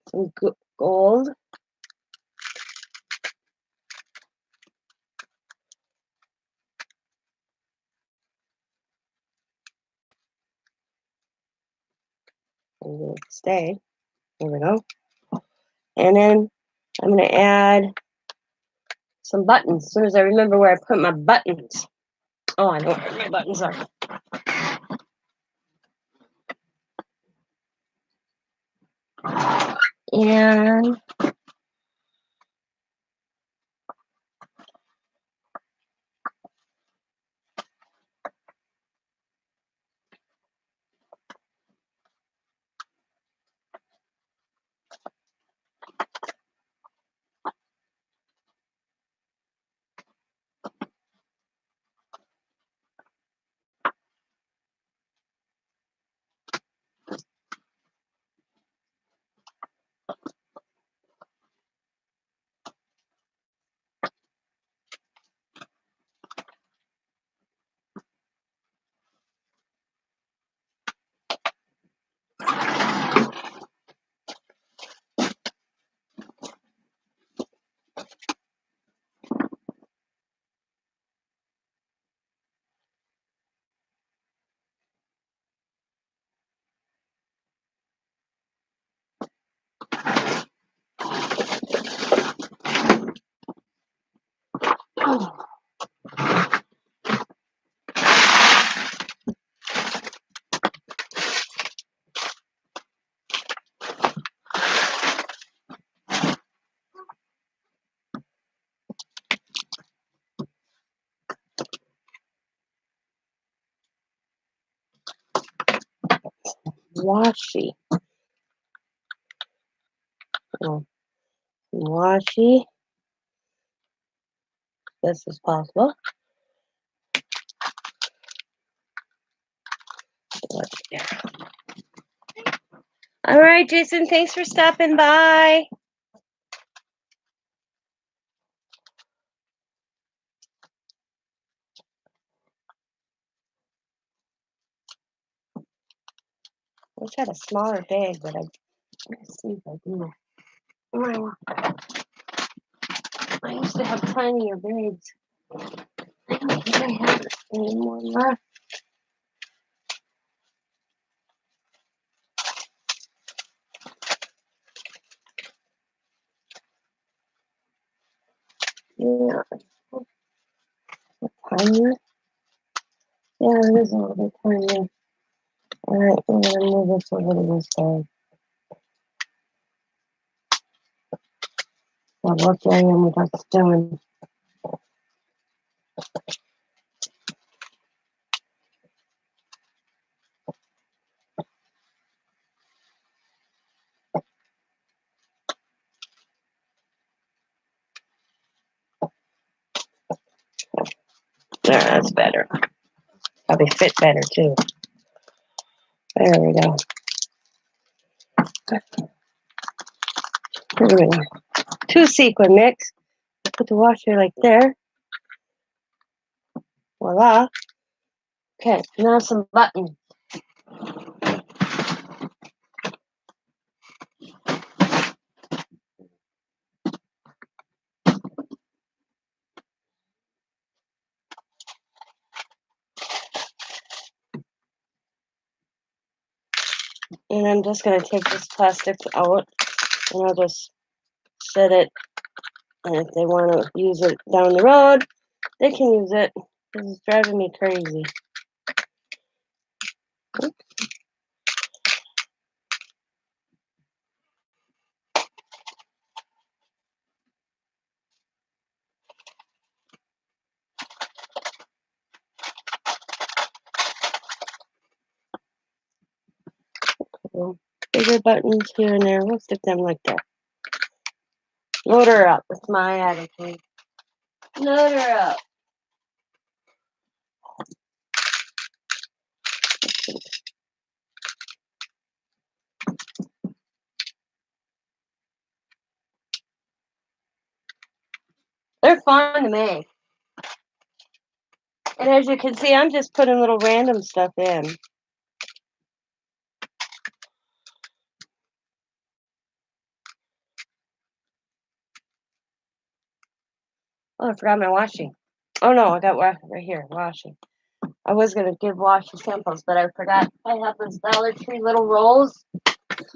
Some gold. Stay. There we go. And then I'm going to add some buttons as soon as I remember where I put my buttons. Oh, I know where my buttons are. And washi. Oh, washi. This is possible. All right, Jason, thanks for stopping by. I wish I had a smaller bag, but let's see if I do. Well, I used to have tinier bags. I don't think I have any more left. Yeah, tinier. Yeah, it is a little bit tinier. All right, I'm gonna move this over to this side. Now, look where I am with that stone. There, that's better. Probably fit better too. There we go. There we go. 2 sequin mix. Put the washer like there. Voila. Okay, now some buttons. And I'm just going to take this plastic out and I'll just set it. And if they want to use it down the road, they can use it. This is driving me crazy. Bigger buttons here and there. We'll stick them like that. Load her up. That's my attitude. Load her up. They're fun to make. And as you can see, I'm just putting little random stuff in. Oh, I forgot my washing. Oh no, I got right here, washing. I was gonna give washi samples, but I forgot. I have those Dollar Tree little rolls.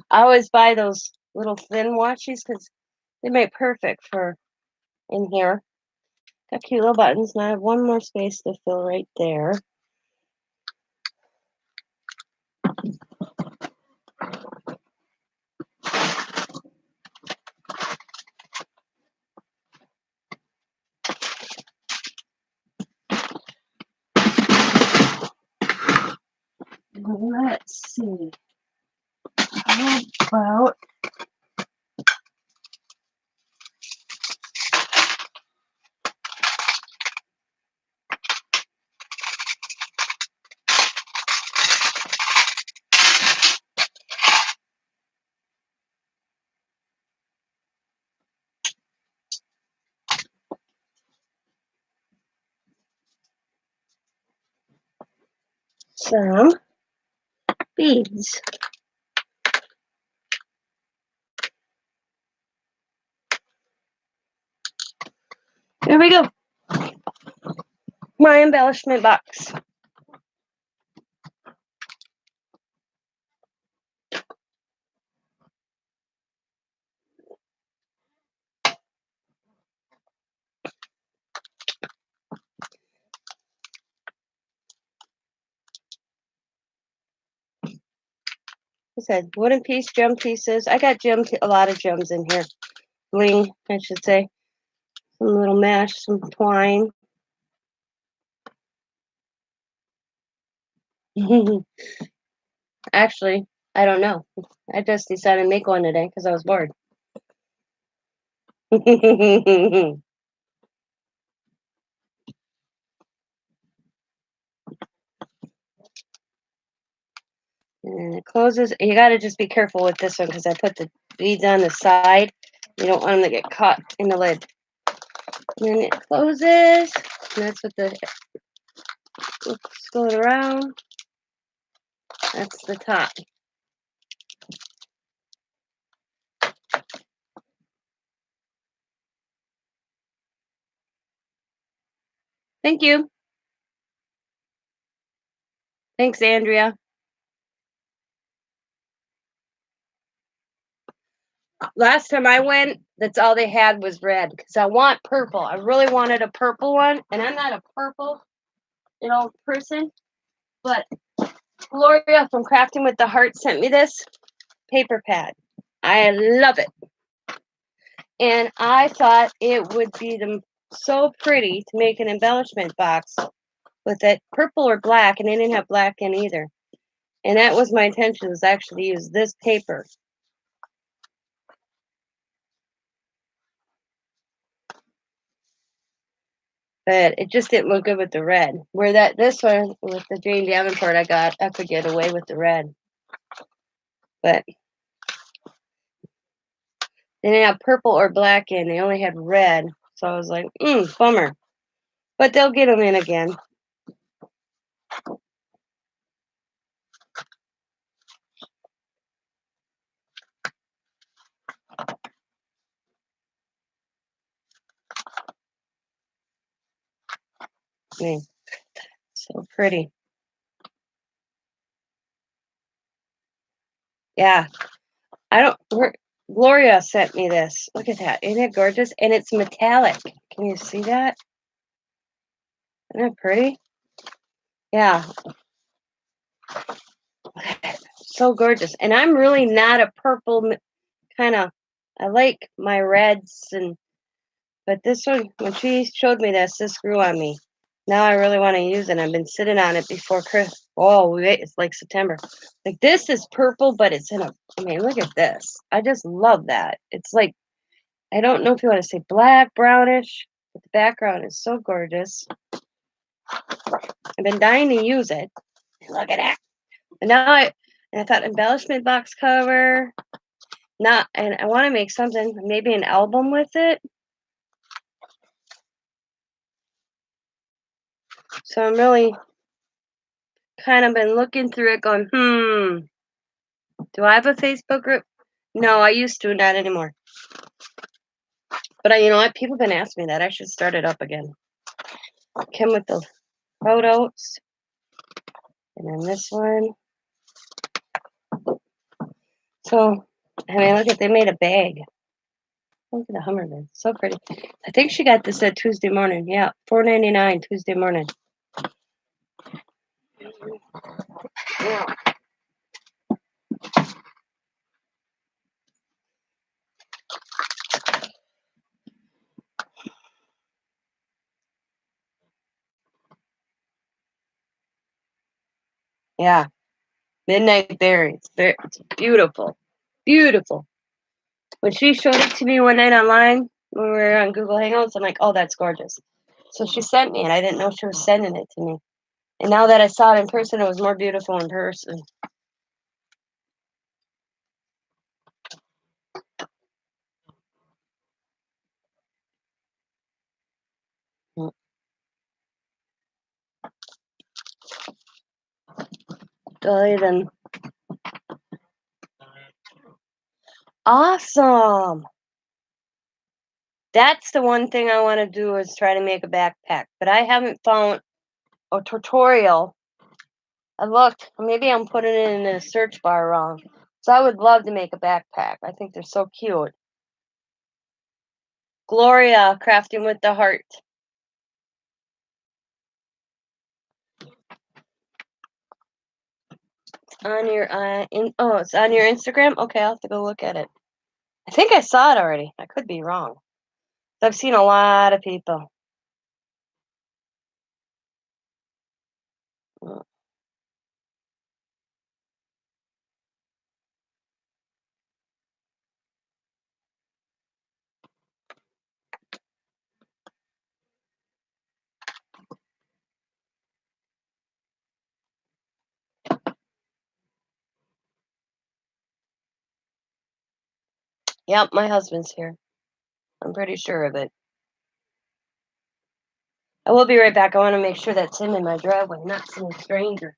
I always buy those little thin washies because they make perfect for in here. Got cute little buttons, and I have one more space to fill right there. Let's see. How about some beads? Here we go. My embellishment box. It said wooden piece, gem pieces. I got a lot of gems in here. Bling, I should say. Some little mesh, some twine. Actually, I don't know. I just decided to make one today because I was bored. And it closes. You got to just be careful with this one because I put the beads on the side. You don't want them to get caught in the lid. And then it closes. And that's what the looks going around. That's the top. Thank you. Thanks, Andrea. Last time I went, that's all they had was red because I want purple. I really wanted a purple one, and I'm not a purple, person. But Gloria from Crafting with the Heart sent me this paper pad. I love it, and I thought it would be so pretty to make an embellishment box with it, purple or black, and they didn't have black in either. And that was my intention, was actually to use this paper. But it just didn't look good with the red. Where this one with the Jane Davenport I could get away with the red. But they didn't have purple or black in. They only had red. So I was like, bummer. But they'll get them in again. me. So pretty. Yeah. I don't. Gloria sent me this. Look at that. Isn't it gorgeous? And it's metallic. Can you see that? Isn't that pretty? Yeah. So gorgeous. And I'm really not a purple kind of. I like my reds but this one, when she showed me this grew on me. Now I really want to use it. I've been sitting on it before Christmas. Oh, wait, it's like September. Like this is purple, but it's in a. I mean, look at this. I just love that. It's like I don't know if you want to say black, brownish, but the background is so gorgeous. I've been dying to use it. Look at that. And now I thought embellishment box cover. Not, and I want to make something, maybe an album with it. So I'm really kind of been looking through it going, do I have a Facebook group? No, I used to, not anymore. But you know what? People have been asking me that. I should start it up again. Kim with the photos. And then this one. So, I mean, look at, they made a bag. Look at the Hummingbird. So pretty. I think she got this at Tuesday morning. Yeah, $4.99 Tuesday morning. Yeah. Yeah. Midnight Berry. It's beautiful. Beautiful. When she showed it to me one night online when we were on Google Hangouts, I'm like, oh, that's gorgeous. So she sent me, and I didn't know she was sending it to me. And now that I saw it in person, it was more beautiful in person. Then awesome. That's the one thing I want to do is try to make a backpack, but I haven't found a tutorial. I looked, maybe I'm putting it in the search bar wrong. So I would love to make a backpack. I think they're so cute. Gloria, crafting with the heart. On your it's on your Instagram. Okay, I'll have to go look at it. I think I saw it already. I could be wrong. I've seen a lot of people. Yep, my husband's here. I'm pretty sure of it. I will be right back. I want to make sure that's him in my driveway, not some stranger.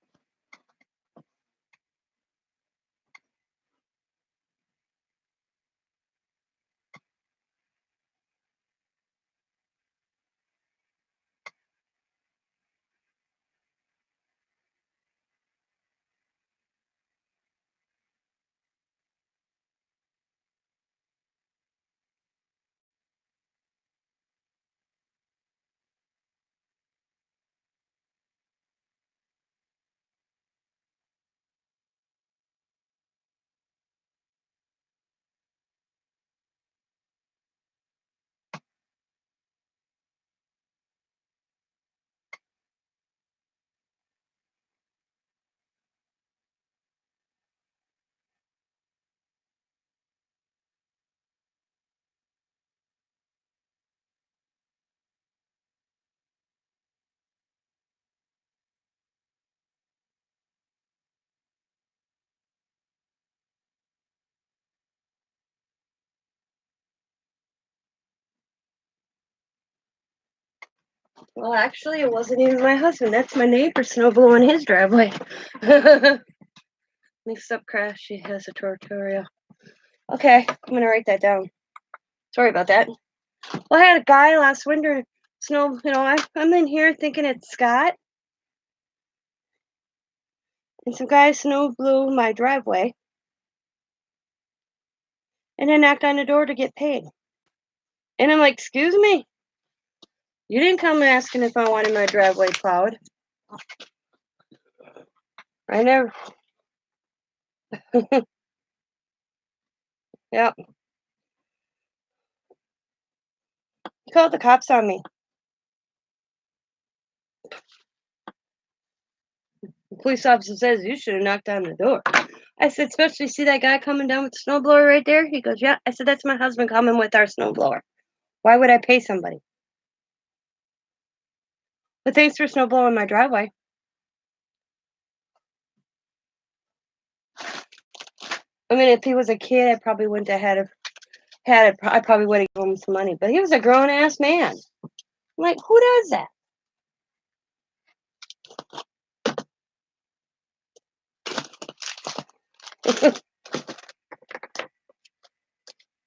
Well, actually, it wasn't even my husband. That's my neighbor snow blowing his driveway. Mixed up crash. She has a tutorial. Okay, I'm gonna write that down. Sorry about that. Well, I had a guy last winter snow, I'm in here thinking it's Scott, and some guy snow blew my driveway, and I knocked on the door to get paid. And I'm like, excuse me, you didn't come asking if I wanted my driveway plowed. I never, yeah, he called the cops on me. The police officer says, you should have knocked on the door. I said, especially see that guy coming down with the snowblower right there? He goes, yeah. I said, that's my husband coming with our snowblower. Why would I pay somebody? But thanks for snowblowing my driveway. I mean, if he was a kid, I probably wouldn't have had it. I probably would have given him some money. But he was a grown ass man. I'm like, who does that?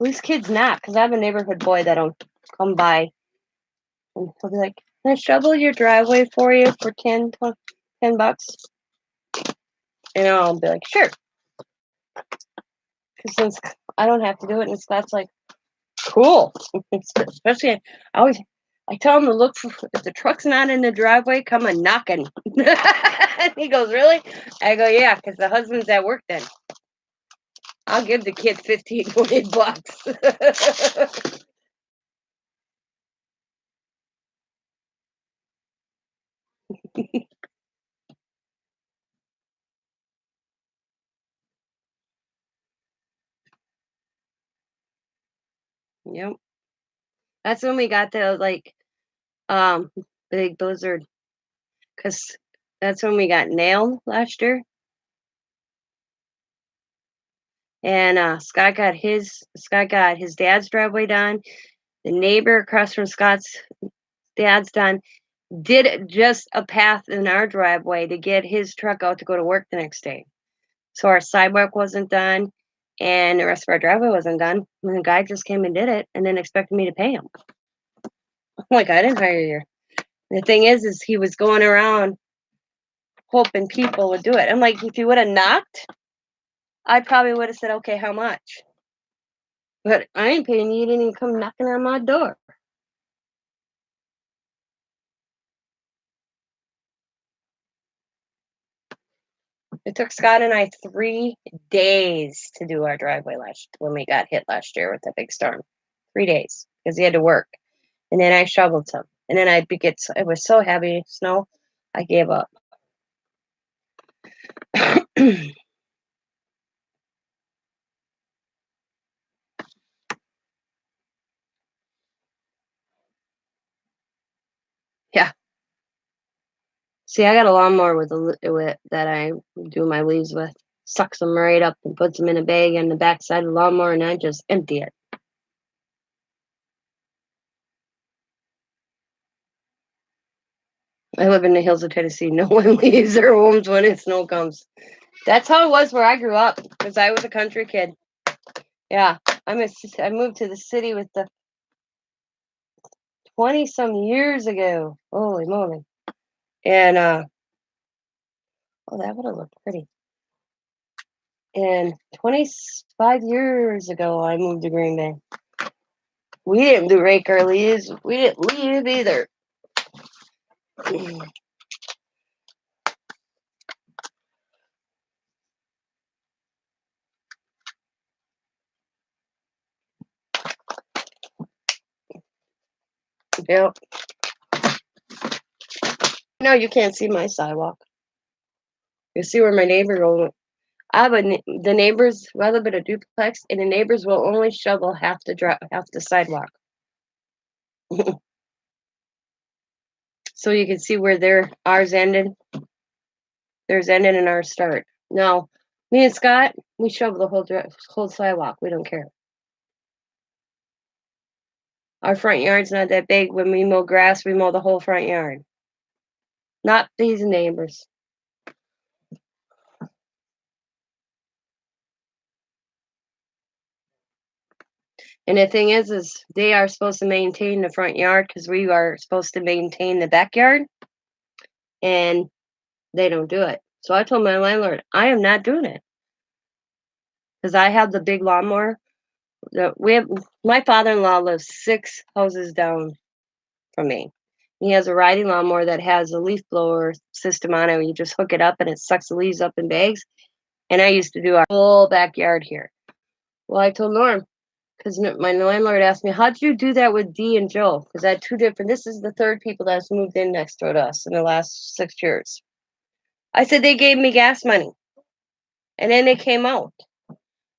These kids not, because I have a neighborhood boy that'll come by and he'll be like, can I shovel your driveway for you for 10 bucks? And I'll be like, sure. Because since I don't have to do it, and Scott's like, cool. Especially, I tell him to look for, if the truck's not in the driveway, come a knocking. And he goes, really? I go, yeah, because the husband's at work then. I'll give the kid 15, 20 bucks. Yep. That's when we got the um big blizzard. Because that's when we got nailed last year. And Scott got his dad's driveway done. The neighbor across from Scott's dad's done. Did just a path in our driveway to get his truck out to go to work the next day. So our sidewalk wasn't done and the rest of our driveway wasn't done. And the guy just came and did it and then expected me to pay him. I'm like, I didn't hire you. The thing is he was going around hoping people would do it. I'm like, if you would have knocked, I probably would have said, okay, how much? But I ain't paying you. You didn't even come knocking on my door. It took Scott and I 3 days to do our driveway when we got hit last year with that big storm. 3 days because he had to work, and then I shoveled some, and then it was so heavy snow, I gave up. Yeah. See, I got a lawnmower with that I do my leaves with. Sucks them right up and puts them in a bag on the back side of the lawnmower, and I just empty it. I live in the hills of Tennessee. No one leaves their homes when it snow comes. That's how it was where I grew up, because I was a country kid. Yeah, I moved to the city with the 20 some years ago. Holy moly! And oh, that would have looked pretty. And 25 years ago, I moved to Green Bay. We didn't do rake our leaves. We didn't leave either. Yep. No, you can't see my sidewalk. You see where my neighbor going. The neighbors. I live in a duplex, and the neighbors will only shovel half the sidewalk. So you can see where ours ended. Theirs ended and ours start. No, me and Scott, we shovel the whole sidewalk. We don't care. Our front yard's not that big. When we mow grass, we mow the whole front yard. Not these neighbors. And the thing is they are supposed to maintain the front yard because we are supposed to maintain the backyard, and they don't do it. So I told my landlord, I am not doing it because I have the big lawnmower. We have my father-in-law lives 6 houses down from me. He has a riding lawnmower that has a leaf blower system on it where you just hook it up and it sucks the leaves up in bags. And I used to do our whole backyard here. Well, I told Norm because my landlord asked me, "How'd you do that with Dee and Joe?" Because I had two different. This is the third people that's moved in next door to us in the last 6 years. I said they gave me gas money, and then they came out.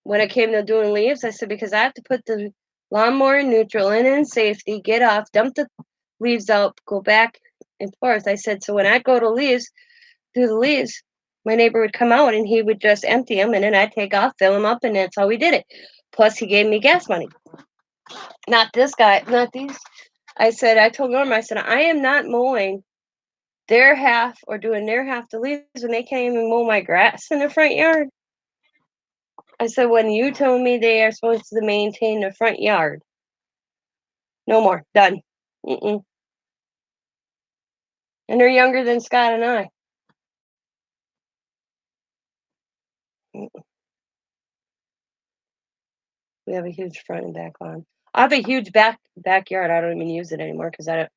When it came to doing leaves, I said because I have to put the lawnmower in neutral and in safety, get off, dump the leaves out, go back and forth. I said so when I go to do the leaves, my neighbor would come out and he would just empty them, and then I'd take off, fill them up, and that's how we did it. Plus, he gave me gas money. Not this guy, not these. I told Norma, I said, I am not mowing their half or doing their half the leaves when they can't even mow my grass in the front yard. I said, when you told me they are supposed to maintain the front yard, no more, done. Mm-mm. And they're younger than Scott and I. Mm. We have a huge front and back lawn. I have a huge backyard. I don't even use it anymore because I don't.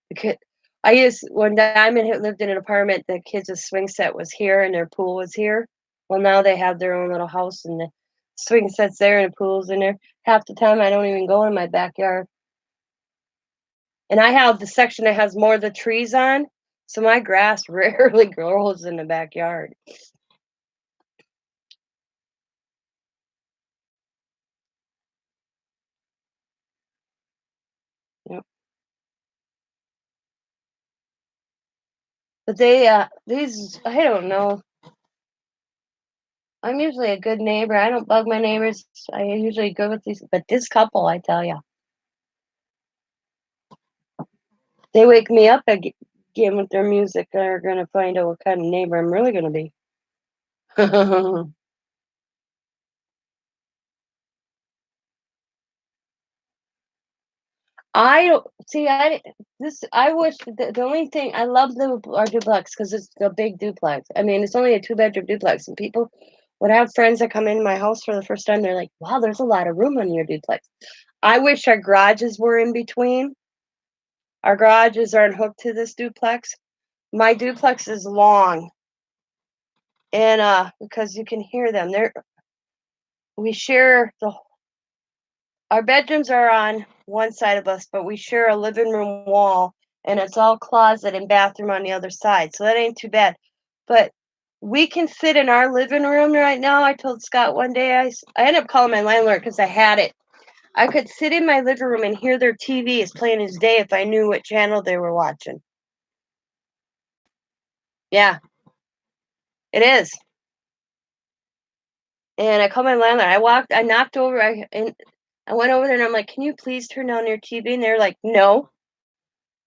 The kid, I used when Diamond had lived in an apartment. The kids' swing set was here and their pool was here. Well, now they have their own little house and the swing set's there and the pool's in there. Half the time, I don't even go in my backyard. And I have the section that has more of the trees on, so my grass rarely grows in the backyard. Yep. But these, I don't know. I'm usually a good neighbor. I don't bug my neighbors. I usually good with these, but this couple, I tell you, they wake me up again with their music. They're gonna find out what kind of neighbor I'm really gonna be. I don't see. I wish the only thing I love our duplex because it's a big duplex. I mean, it's only a two-bedroom duplex, and people, when I have friends that come in my house for the first time, they're like, "Wow, there's a lot of room on your duplex." I wish our garages were in between. Our garages aren't hooked to this duplex. My duplex is long, and because you can hear them, we share our bedrooms are on one side of us, but we share a living room wall, and it's all closet and bathroom on the other side. So that ain't too bad. But we can sit in our living room right now. I told Scott one day, I ended up calling my landlord because I had it. I could sit in my living room and hear their TV is playing his day if I knew what channel they were watching. Yeah, it is. And I called my landlord. I knocked over, and I went over there and I'm like, "Can you please turn down your TV?" And they're like, "No."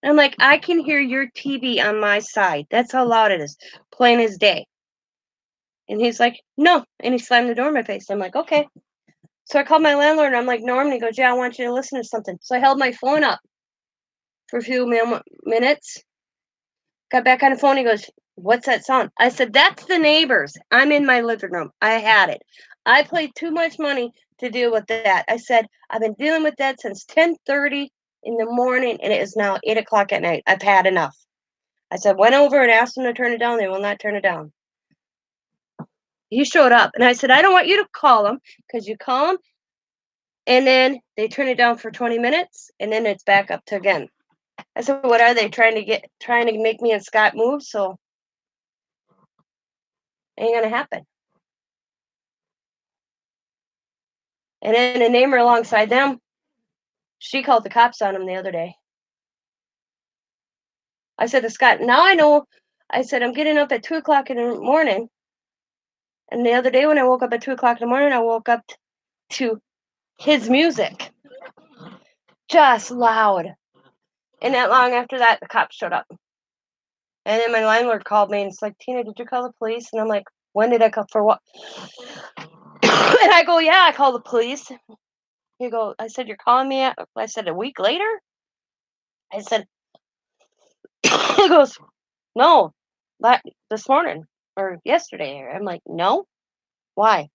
And I'm like, "I can hear your TV on my side. That's how loud it is, plain as day." And he's like, "No." And he slammed the door in my face. I'm like, "Okay." So I called my landlord and I'm like, "Norm," and he goes, "Yeah, I want you to listen to something." So I held my phone up for a few minutes, got back on the phone. He goes, "What's that sound?" I said, "That's the neighbors. I'm in my living room. I had it. I paid too much money to deal with that." I said, "I've been dealing with that since 10:30 in the morning and it is now 8 o'clock at night. I've had enough." I said, "Went over and asked them to turn it down. They will not turn it down." He showed up and I said, "I don't want you to call them because you call them and then they turn it down for 20 minutes and then it's back up to again." I said, "What are they trying to make me and Scott move? So ain't gonna happen." And then the neighbor alongside them, she called the cops on him the other day. I said to Scott, "Now I know." I said, "I'm getting up at 2 o'clock in the morning." And the other day when I woke up at 2 o'clock in the morning, I woke up to his music. Just loud. And not long after that, the cops showed up. And then my landlord called me and it's like, "Tina, did you call the police?" And I'm like, "When did I call for what?" And I go, "Yeah, I called the police." I said, "You're calling me at," I said, "a week later?" I said, he goes, "No, this morning or yesterday." I'm like, "No, why?"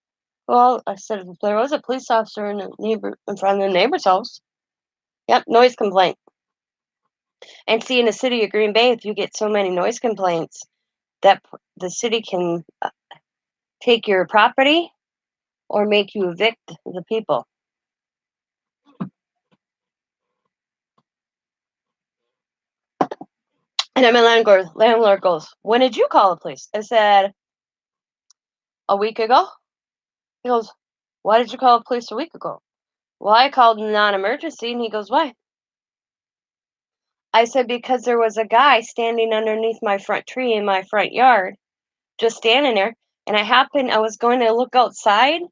Well, I said, "There was a police officer in front of the neighbor's house." Yep, noise complaint. And see, in the city of Green Bay, if you get so many noise complaints, the city can take your property or make you evict the people. And then my landlord goes, "When did you call the police?" I said, "A week ago." He goes, "Why did you call the police a week ago?" "Well, I called non-emergency." And he goes, "Why?" I said, "Because there was a guy standing underneath my front tree in my front yard, just standing there. And I was going to look outside.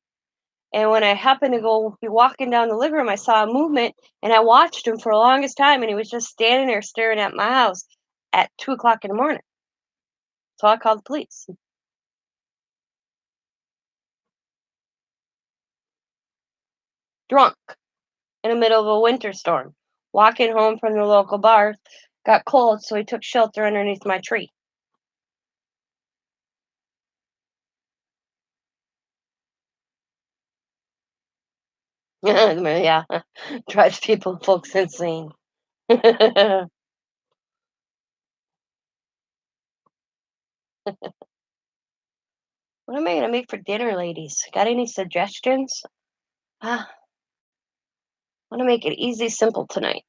And when I happened to go be walking down the living room, I saw a movement and I watched him for the longest time. And he was just standing there staring at my house at 2 o'clock in the morning. So I called the police." Drunk in the middle of a winter storm, walking home from the local bar, got cold, so he took shelter underneath my tree. Yeah, drives folks insane. What am I gonna make for dinner, ladies? Got any suggestions? Ah, want to make it easy, simple tonight.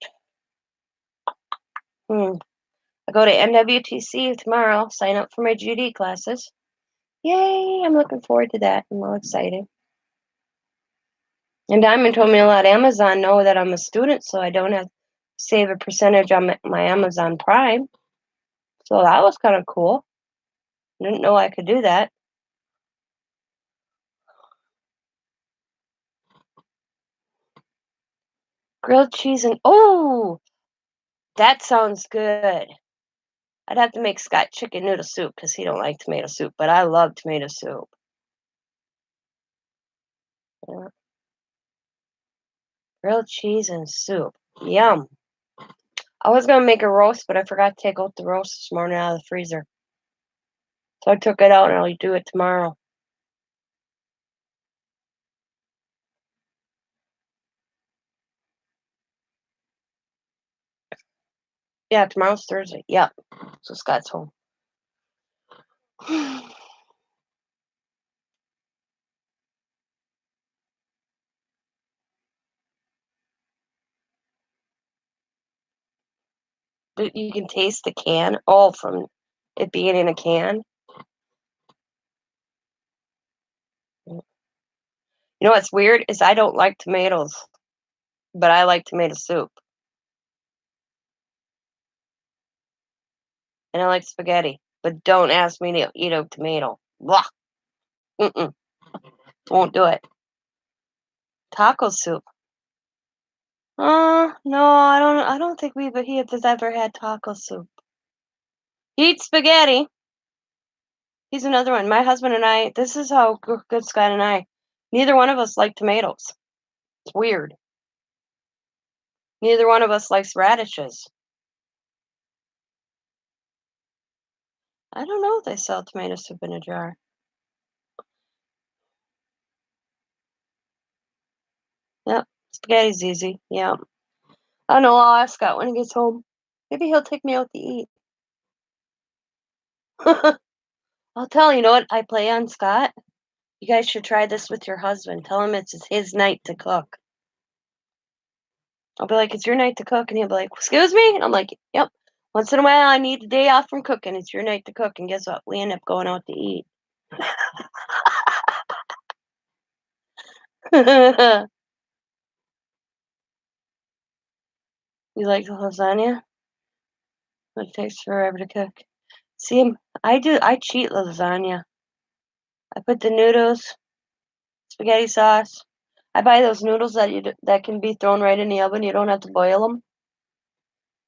Hmm. I go to NWTC tomorrow. Sign up for my GD classes. Yay! I'm looking forward to that. I'm all excited. And Diamond told me to let Amazon know that I'm a student, so I don't have to save a percentage on my Amazon Prime. So that was kind of cool. Didn't know I could do that. Grilled cheese and oh, that sounds good. I'd have to make Scott chicken noodle soup because he don't like tomato soup, but I love tomato soup. Yeah. Grilled cheese and soup. Yum. I was gonna make a roast, but I forgot to take out the roast this morning out of the freezer. So I took it out and I'll do it tomorrow. Yeah, tomorrow's Thursday. Yep. So Scott's home. But you can taste the can. Oh, from it being in a can. You know what's weird is I don't like tomatoes, but I like tomato soup. And I like spaghetti. But don't ask me to eat a tomato. Blah. Mm-mm. Won't do it. Taco soup. No, I don't think he has ever had taco soup. He eats spaghetti. He's another one. My husband and I, this is how good Scott and I, neither one of us like tomatoes. It's weird. Neither one of us likes radishes. I don't know if they sell tomato soup in a jar. Yep. Spaghetti's easy. Yep. I don't know. I'll ask Scott when he gets home. Maybe he'll take me out to eat. I'll tell you know what I play on Scott. You guys should try this with your husband. Tell him it's his night to cook. I'll be like, "It's your night to cook," and he'll be like, "Excuse me?" And I'm like, "Yep. Once in a while, I need a day off from cooking. It's your night to cook." And guess what? We end up going out to eat. You like the lasagna? It takes forever to cook. See, I do. I cheat lasagna. I put the noodles, spaghetti sauce. I buy those noodles that can be thrown right in the oven. You don't have to boil them.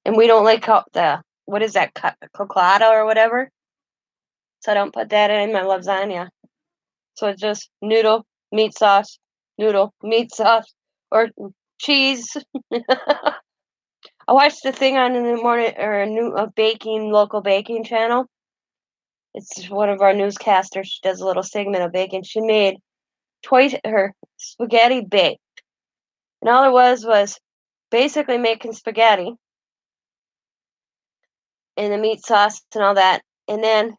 And we don't like the what is that coccolata or whatever. So I don't put that in my lasagna. So it's just noodle, meat sauce, noodle, meat sauce. or cheese. I watched the thing on in the morning or a baking local baking channel. It's one of our newscasters. She does a little segment of baking. She made twice her spaghetti baked, and all it was basically making spaghetti and the meat sauce and all that, and then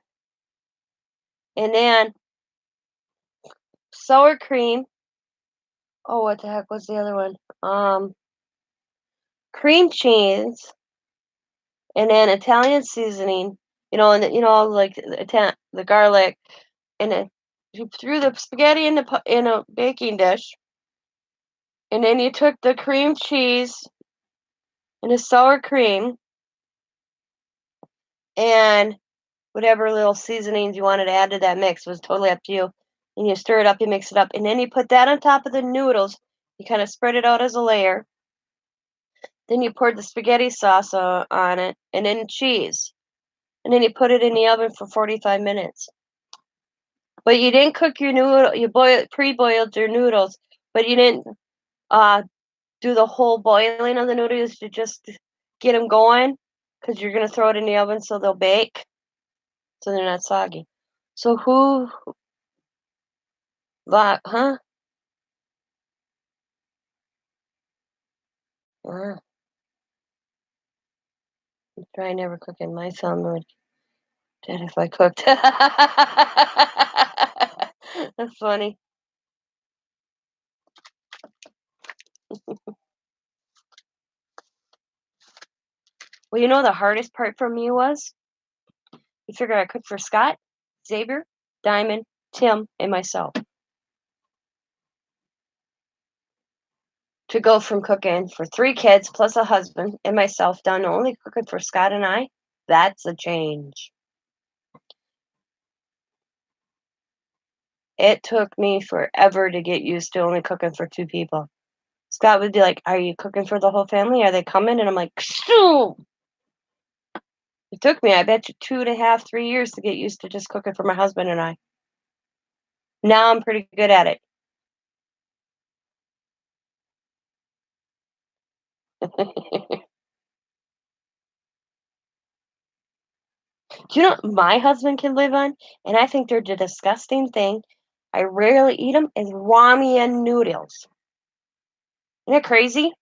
sour cream. Oh, what the heck was the other one? Cream cheese, and then Italian seasoning. Like the garlic, and then you threw the spaghetti in a baking dish, and then you took the cream cheese and the sour cream and whatever little seasonings you wanted to add to that mix was totally up to you. And you stir it up, you mix it up, and then you put that on top of the noodles. You kind of spread it out as a layer. Then you poured the spaghetti sauce on it, and then cheese. And then you put it in the oven for 45 minutes. But you didn't cook your noodle. You pre-boiled your noodles, but you didn't uh, do the whole boiling of the noodles to just get them going, because you're gonna throw it in the oven so they'll bake, so they're not soggy. So huh? Uh, try never cooking. My son would dead if I cooked. That's funny. Well, the hardest part for me was you figure I cooked for Scott, Xavier, Diamond, Tim, and myself. To go from cooking for 3 kids plus a husband and myself down to only cooking for Scott and I, that's a change. It took me forever to get used to only cooking for 2 people. Scott would be like, "Are you cooking for the whole family? Are they coming?" And I'm like, "Shoo!" It took me, I bet you, 2.5, 3 years to get used to just cooking for my husband and I. Now I'm pretty good at it. Do you know what my husband can live on? And I think they're the disgusting thing. I rarely eat them is ramen noodles. Isn't that crazy?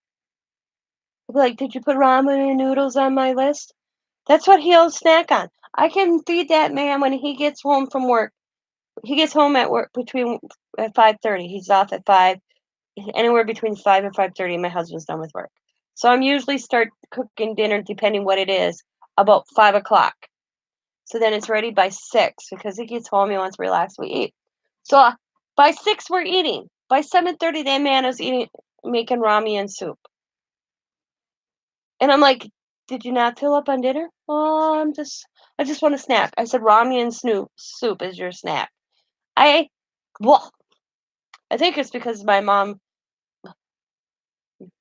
He'll be like, "Did you put ramen noodles on my list?" That's what he'll snack on. I can feed that man when he gets home from work. He gets home at work between at 5:30. He's off at 5, anywhere between 5 and 5:30. My husband's done with work. So I'm usually start cooking dinner, depending what it is, about 5 o'clock. So then it's ready by 6 because he gets home, he wants to relax, we eat. So by 6 we're eating. By 7:30 that man is making ramen soup. And I'm like, "Did you not fill up on dinner?" "Oh, I just want a snack." I said, "Ramen soup is your snack." I well, I think it's because my mom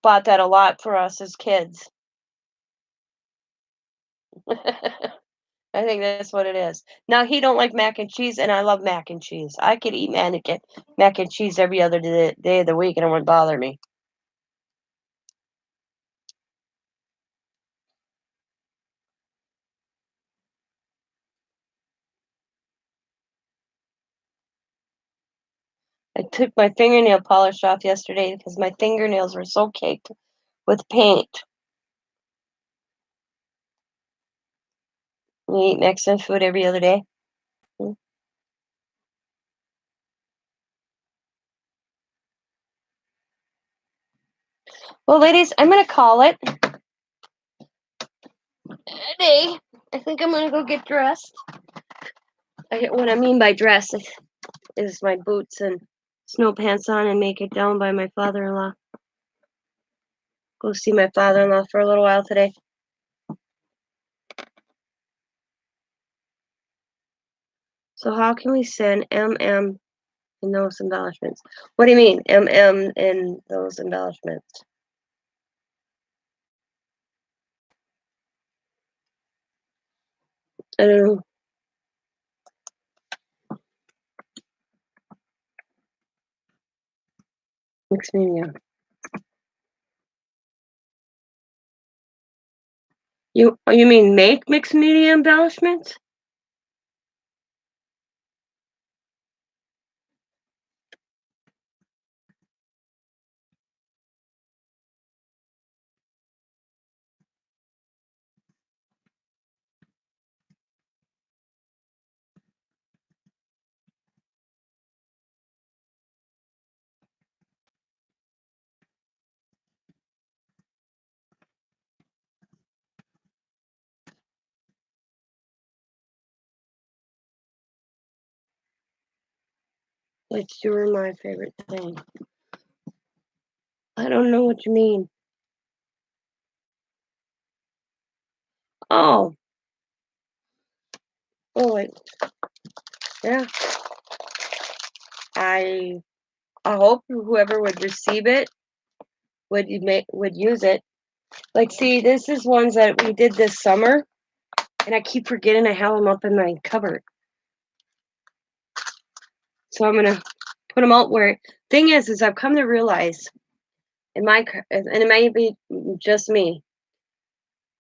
bought that a lot for us as kids. I think that's what it is. Now he don't like mac and cheese, and I love mac and cheese. I could eat mac and cheese every other day of the week, and it wouldn't bother me. I took my fingernail polish off yesterday because my fingernails were so caked with paint. You eat Mexican food every other day? Mm. Well, ladies, I'm gonna call it a day. I think I'm gonna go get dressed. What I mean by dress is my boots and snow pants on and make it down by my father-in-law. Go see my father-in-law for a little while today. So how can we send MM in those embellishments? What do you mean, MM in those embellishments? I don't know. Mixed media. You mean make mixed media embellishments? Which two are my favorite thing. I don't know what you mean. Oh, oh wait, yeah. I I hope whoever would receive it would use it. Like, see, this is ones that we did this summer, and I keep forgetting I have them up in my cupboard. So I'm gonna put them out where. Thing is I've come to realize and it might be just me.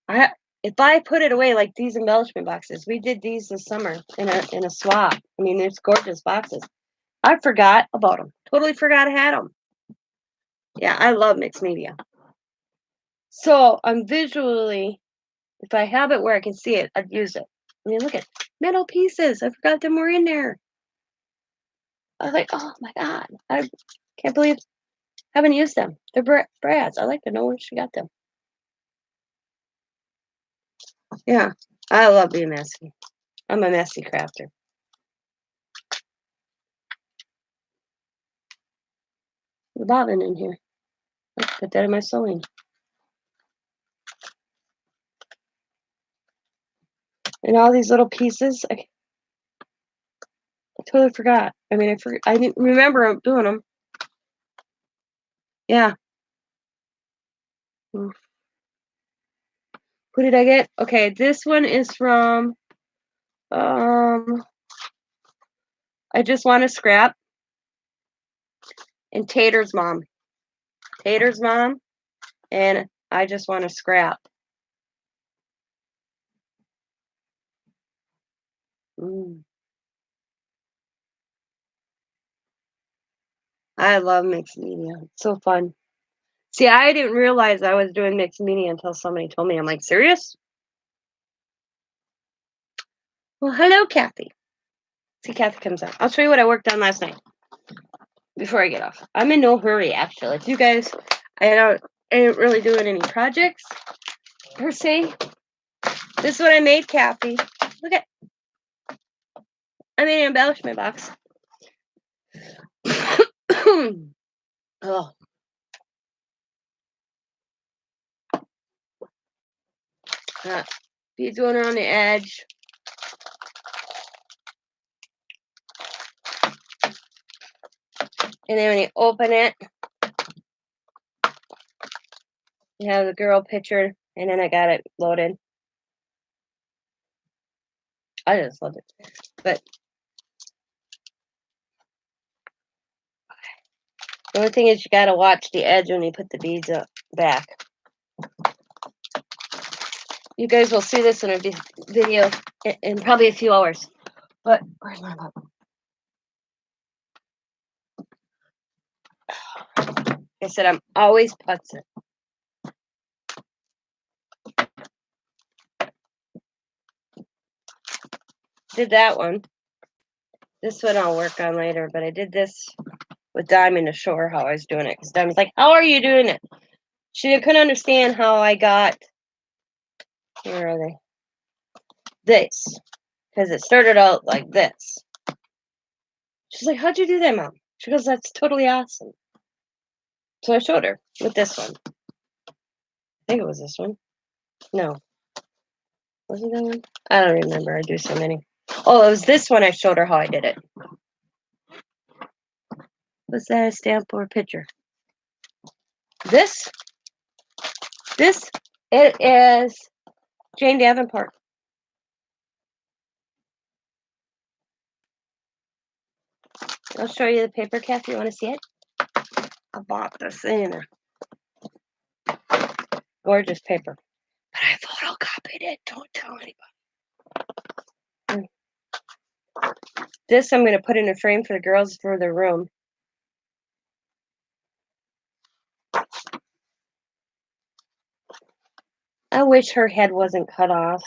I if I put it away like these embellishment boxes, we did these this summer in a swap. I mean, it's gorgeous boxes. I forgot about them. Totally forgot I had them. Yeah, I love mixed media. So I'm visually, if I have it where I can see it, I'd use it. I mean, look at metal pieces. I forgot them were in there. I was like, oh my god, I can't believe I haven't used them. They're Brad's. I'd like to know where she got them. Yeah, I love being messy. I'm a messy crafter. The bobbin in here. Let's put that in my sewing. And all these little pieces, I totally forgot. I mean, I didn't remember doing them. Yeah. Who did I get? Okay, this one is from I Just Want to Scrap and Tater's mom. Tater's mom and I Just Want to Scrap. Mm. I love mixed media. It's so fun. See, I didn't realize I was doing mixed media until somebody told me. I'm like, serious? Well, hello, Kathy. See, Kathy comes out. I'll show you what I worked on last night before I get off. I'm in no hurry, actually. If you guys, I ain't really doing any projects per se. This is what I made, Kathy. Look at, I made an embellishment box. Oh, beads going around the edge. And then when you open it, you have the girl picture, and then I got it loaded. I just love it. But the only thing is you gotta watch the edge when you put the beads up back. You guys will see this in a video in probably a few hours. But where's my book? I said I'm always putzing. Did that one. This one I'll work on later, but I did this with Diamond to show her how I was doing it. Because Diamond's like, how are you doing it? She couldn't understand how I got, where are they? This. Because it started out like this. She's like, how'd you do that, Mom? She goes, that's totally awesome. So I showed her with this one. I think it was this one. No. Was it that one? I don't remember. I do so many. Oh, it was this one I showed her how I did it. Was that a stamp or a picture? This? It is Jane Davenport. I'll show you the paper, Kathy. You want to see it? I bought this in a gorgeous paper. But I copied it. Don't tell anybody. This I'm going to put in a frame for the girls for their room. I wish her head wasn't cut off.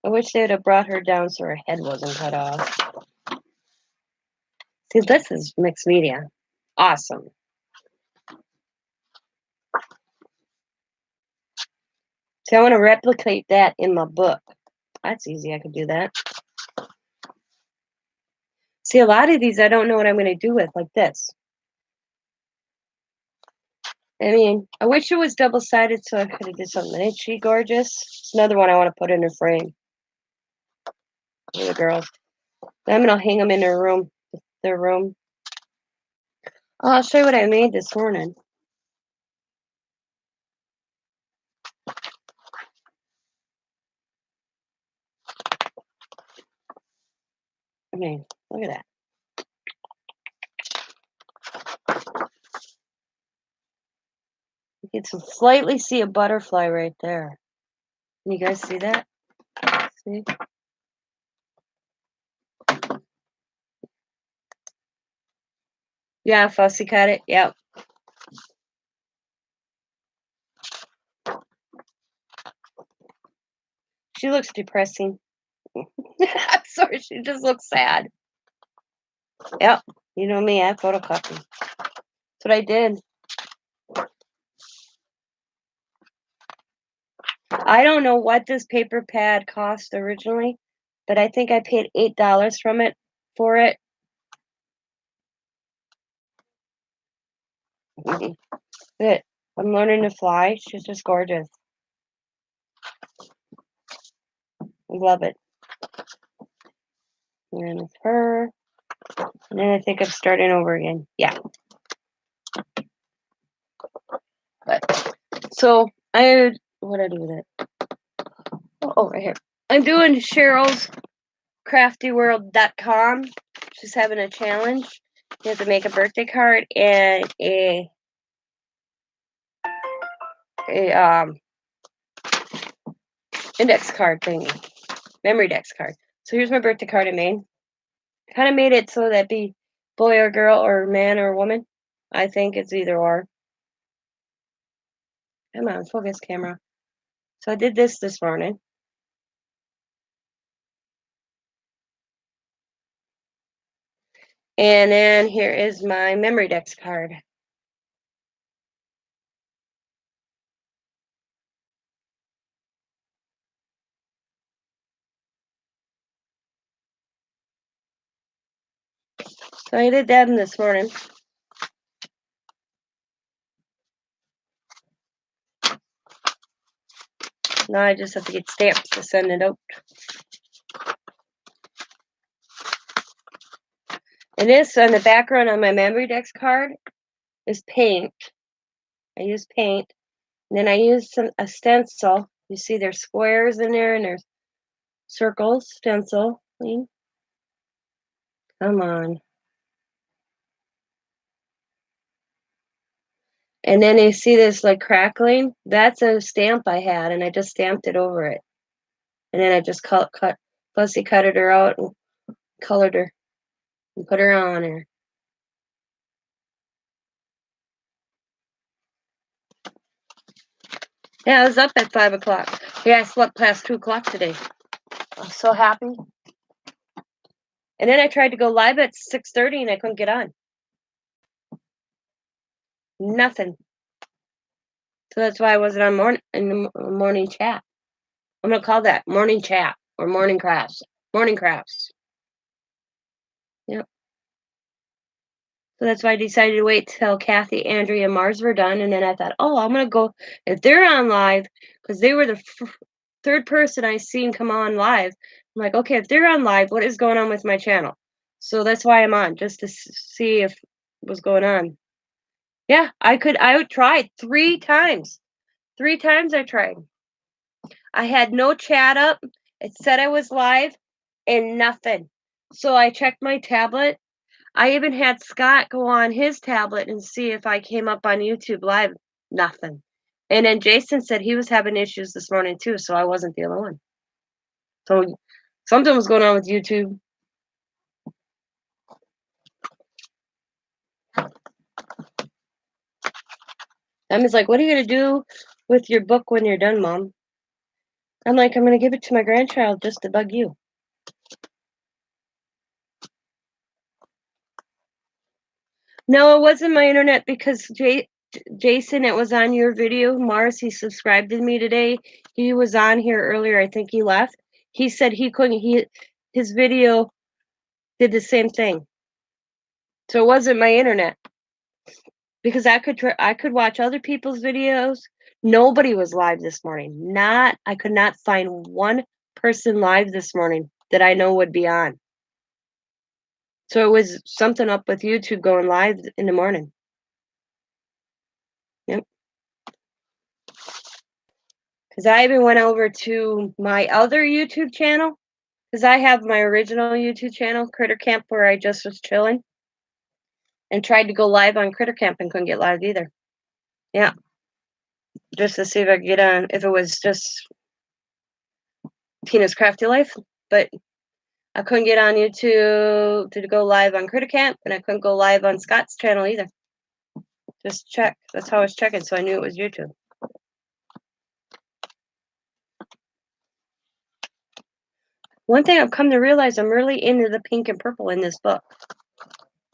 I wish they would have brought her down so her head wasn't cut off. See, this is mixed media. Awesome. See, I want to replicate that in my book. That's easy. I could do that. See, a lot of these I don't know what I'm going to do with, like this. I mean, I wish it was double-sided so I could have did something. Ain't she gorgeous? It's another one I want to put in a frame. For the girls. I'm going to hang them in their room. Oh, I'll show you what I made this morning. I mean, look at that. You can slightly see a butterfly right there. Can you guys see that? See? Yeah, fussy cut it. Yep. She looks depressing. I'm sorry, she just looks sad. Yep. You know me, I photocopy. That's what I did. I don't know what this paper pad cost originally, but I think I paid $8 for it. Good. I'm learning to fly. She's just gorgeous. I love it. And then it's her. And then I think I'm starting over again. Yeah. But so what did I do with it? Oh, right here. I'm doing Cheryl's craftyworld.com. She's having a challenge. You have to make a birthday card and a index card thingy, memory dex card. So here's my birthday card I made. Kind of made it so that be boy or girl or man or woman. I think it's either or. Come on, focus camera. So I did this morning. And then here is my memory dex card. So I did that this morning. Now I just have to get stamps to send it out. And this on the background on my memory dex card is paint. I use paint. And then I use a stencil. You see there's squares in there and there's circles, stencil. Come on. And then you see this like crackling. That's a stamp I had, and I just stamped it over it. And then I just fussy cutted her out and colored her and put her on her. Yeah, I was up at 5 o'clock. Yeah, I slept past 2 o'clock today. I was so happy. And then I tried to go live at 6:30 and I couldn't get on. Nothing. So that's why I wasn't on in the morning chat. I'm gonna call that morning chat or morning crafts. Morning crafts. Yep. So that's why I decided to wait till Kathy, Andrea, and Mars were done, and then I thought, oh, I'm gonna go if they're on live because they were the third person I seen come on live. I'm like, okay, if they're on live, what is going on with my channel? So that's why I'm on, just to see if what's going on. Yeah, I tried 3 times. 3 times I tried. I had no chat up. It said I was live and nothing. So I checked my tablet. I even had Scott go on his tablet and see if I came up on YouTube live. Nothing. And then Jason said he was having issues this morning too, so I wasn't the only one. So something was going on with YouTube. Emmy's like, "What are you gonna do with your book when you're done, Mom?" I'm like, "I'm gonna give it to my grandchild just to bug you." No, it wasn't my internet because Jason, it was on your video. Mars, he subscribed to me today. He was on here earlier. I think he left. He said he couldn't. His video did the same thing. So it wasn't my internet because I could watch other people's videos. Nobody was live this morning. I could not find one person live this morning that I know would be on. So it was something up with YouTube going live in the morning. Yep. Because I even went over to my other YouTube channel. Because I have my original YouTube channel, Critter Camp, where I just was chilling. And tried to go live on Critter Camp and couldn't get live either. Yeah. Just to see if I could get on, if it was just Tina's Crafty Life. But I couldn't get on YouTube to go live on Critter Camp. And I couldn't go live on Scott's channel either. Just check. That's how I was checking. So I knew it was YouTube. One thing I've come to realize, I'm really into the pink and purple in this book.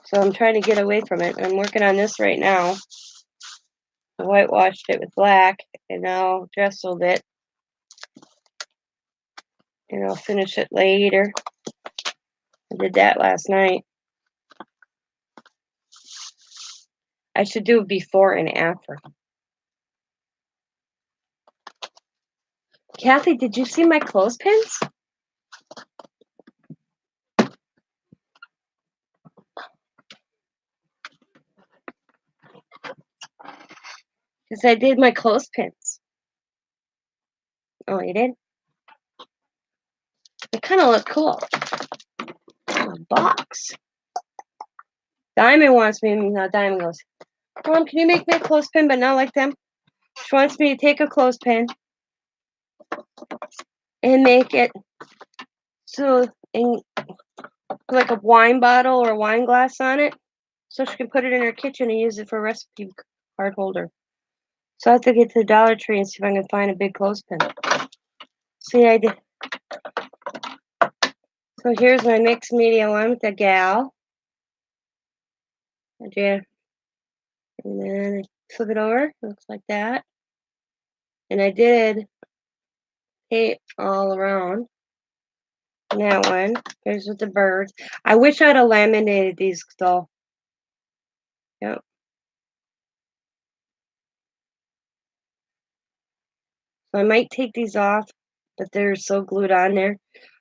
So I'm trying to get away from it. I'm working on this right now. I whitewashed it with black and now dresseled it. And I'll finish it later. I did that last night. I should do it before and after. Kathy, did you see my clothespins? Because I did my clothespins. Oh, you did? They kind of look cool. A box. Diamond wants me, now Diamond goes, Mom, can you make me a clothespin but not like them? She wants me to take a clothespin and make it so in like a wine bottle or a wine glass on it, so she can put it in her kitchen and use it for a recipe card holder. So I have to get to the Dollar Tree and see if I can find a big clothespin. See, I did. So here's my mixed media one with the gal. And then I flip it over. It looks like that. And I did paint all around. And that one. Here's with the birds. I wish I'd have laminated these though. Yep. So I might take these off, but they're so glued on there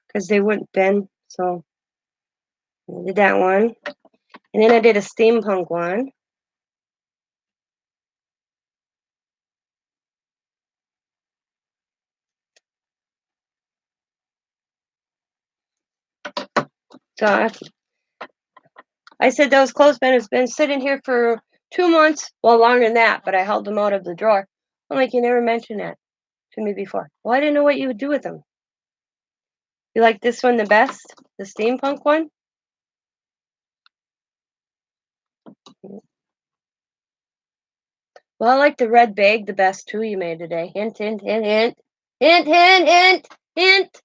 because they wouldn't bend. So I did that one. And then I did a steampunk one. So I said those clothespins has been sitting here for 2 months. Well, longer than that, but I held them out of the drawer. I'm like, you never mentioned that to me before. Well, I didn't know what you would do with them. You like this one the best? The steampunk one? Well, I like the red bag the best too you made today. Hint, hint, hint, hint. Hint, hint, hint, hint.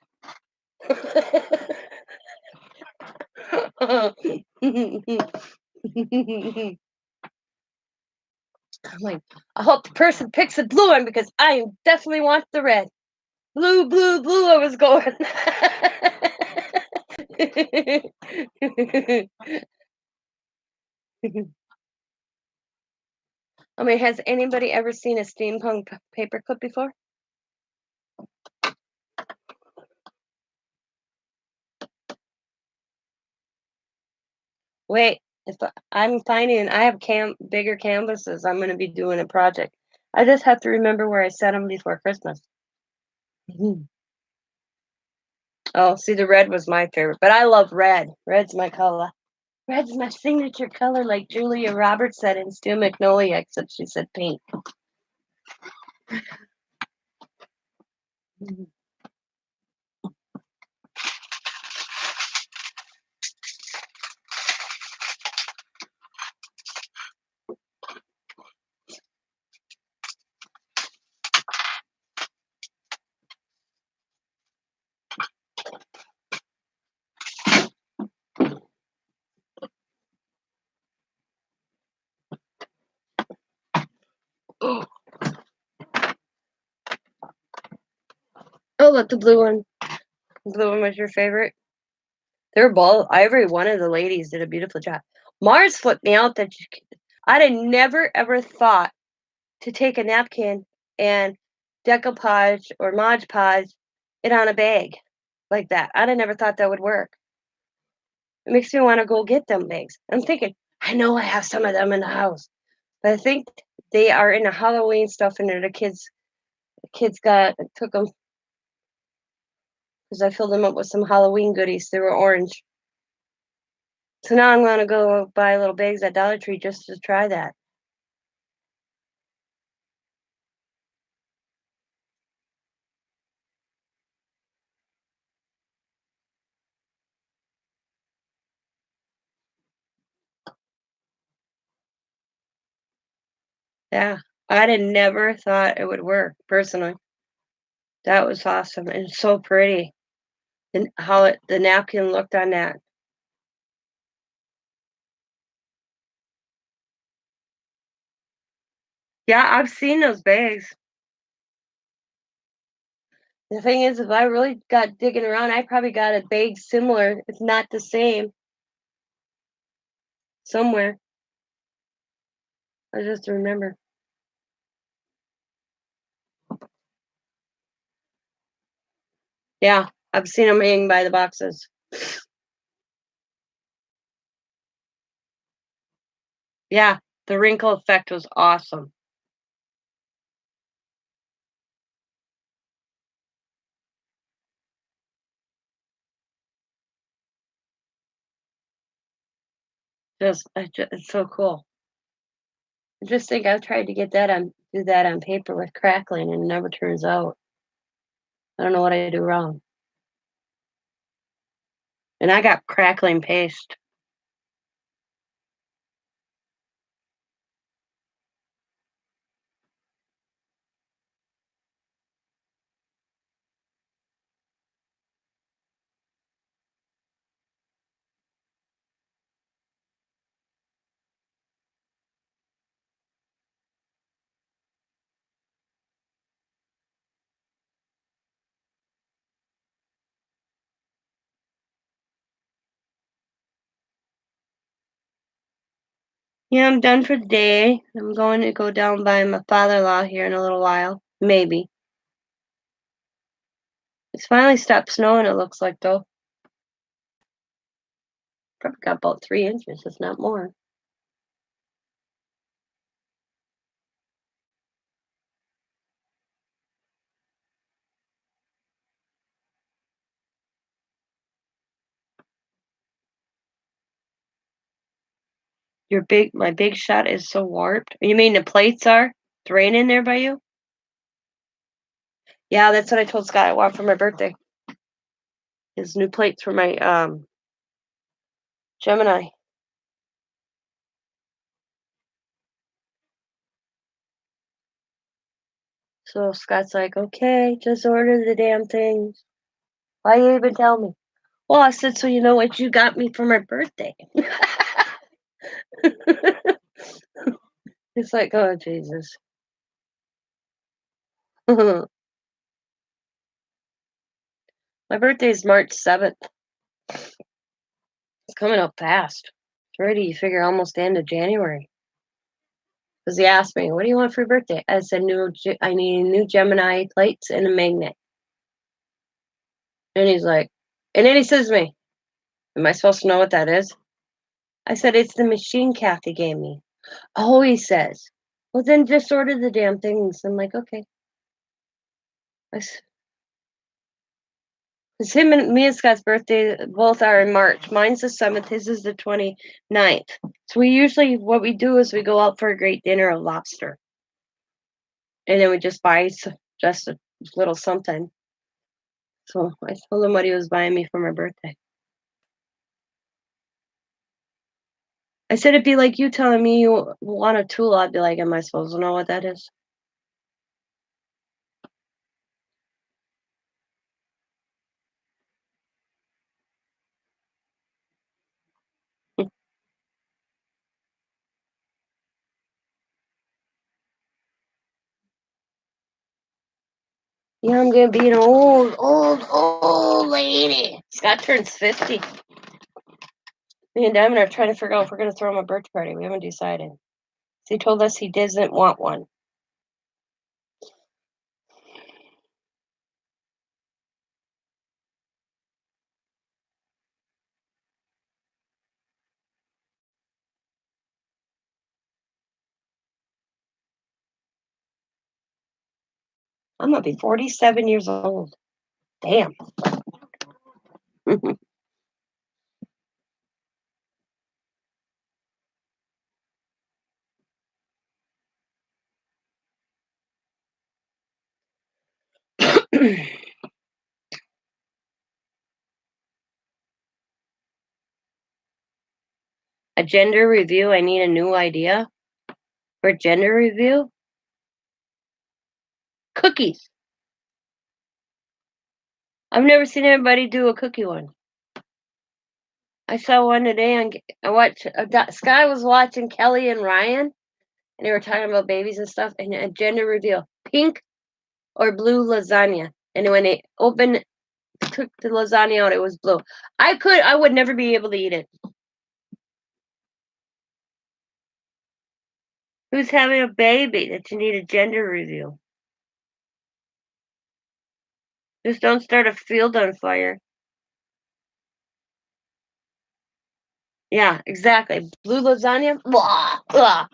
I'm like, I hope the person picks a blue one because I definitely want the red. Blue, blue, blue, I was going. I mean, has anybody ever seen a steampunk paperclip before? Wait, if I'm finding I have bigger canvases, I'm going to be doing a project. I just have to remember where I set them before Christmas. Oh, see, the red was my favorite, but I love red. Red's my color. Red's my signature color, like Julia Roberts said in Stu Magnolia, except she said pink. Oh, look, the blue one. The blue one was your favorite. They're both. Every one of the ladies did a beautiful job. Mars flipped me out that I'd have never ever thought to take a napkin and decoupage or Mod Podge it on a bag like that. I'd have never thought that would work. It makes me want to go get them bags. I'm thinking, I know I have some of them in the house, but I think they are in the Halloween stuff, and they're the kids took them because I filled them up with some Halloween goodies. They were orange. So now I'm gonna go buy little bags at Dollar Tree just to try that. Yeah, I'd have never thought it would work personally. That was awesome and so pretty, and how the napkin looked on that. Yeah, I've seen those bags. The thing is, if I really got digging around, I probably got a bag similar, if not the same, somewhere. I just remember. Yeah, I've seen them hanging by the boxes. Yeah, the wrinkle effect was awesome. It's so cool. I just think I've tried to do that on paper with crackling and it never turns out. I don't know what I do wrong. And I got crackling paste. Yeah, I'm done for the day. I'm going to go down by my father-in-law here in a little while. Maybe. It's finally stopped snowing, it looks like, though. Probably got about 3 inches, if not more. My big shot is so warped. You mean the plates are? It's raining there by you? Yeah, that's what I told Scott I want for my birthday. His new plates for my Gemini. So Scott's like, okay, just order the damn things. Why you even tell me? Well, I said, so you know what you got me for my birthday. It's like, oh Jesus. My birthday is March 7th. It's coming up fast. It's already, you figure, almost the end of January. Because he asked me, what do you want for your birthday? I said, I need new Gemini plates and a magnet. And he's like, and then he says to me, am I supposed to know what that is? I said, it's the machine Kathy gave me. Oh, he says, well, then just order the damn things. I'm like, okay. Because me and Scott's birthday both are in March. Mine's the 7th, his is the 29th. So what we do is we go out for a great dinner of lobster. and then we just buy just a little something. So I told him what he was buying me for my birthday. I said it'd be like you telling me you want a tool. I'd be like, am I supposed to know what that is? Yeah, I'm gonna be an old lady. Scott turns 50. Me and Diamond are trying to figure out if we're gonna throw him a birthday party. We haven't decided. He told us he doesn't want one. I'm gonna be 47 years old. Damn. A gender review. I need a new idea for gender review. Cookies. I've never seen anybody do a cookie one. I saw one today on. I watched. Sky was watching Kelly and Ryan, and they were talking about babies and stuff. And a gender reveal: pink or blue lasagna. And when they took the lasagna out, it was blue. I would never be able to eat it. Who's having a baby that you need a gender reveal? Just don't start a field on fire. Yeah, exactly. Blue lasagna. Blah, blah.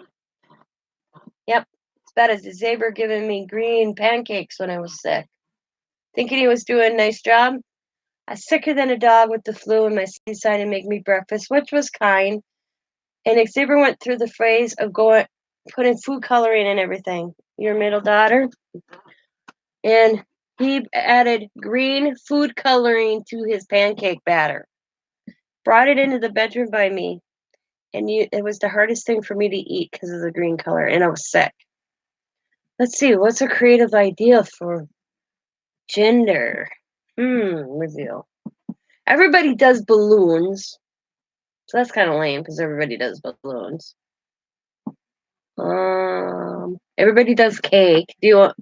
Yep. It's bad as the zebra giving me green pancakes when I was sick. Thinking he was doing a nice job. I was sicker than a dog with the flu, and my son decided to make me breakfast, which was kind. And Xavier went through the phrase of putting food coloring and everything. Your middle daughter. And he added green food coloring to his pancake batter. Brought it into the bedroom by me, and it was the hardest thing for me to eat because of the green color, and I was sick. Let's see, what's a creative idea for gender? Reveal. Everybody does balloons, so that's kind of lame because everybody does balloons. Everybody does cake. Do you want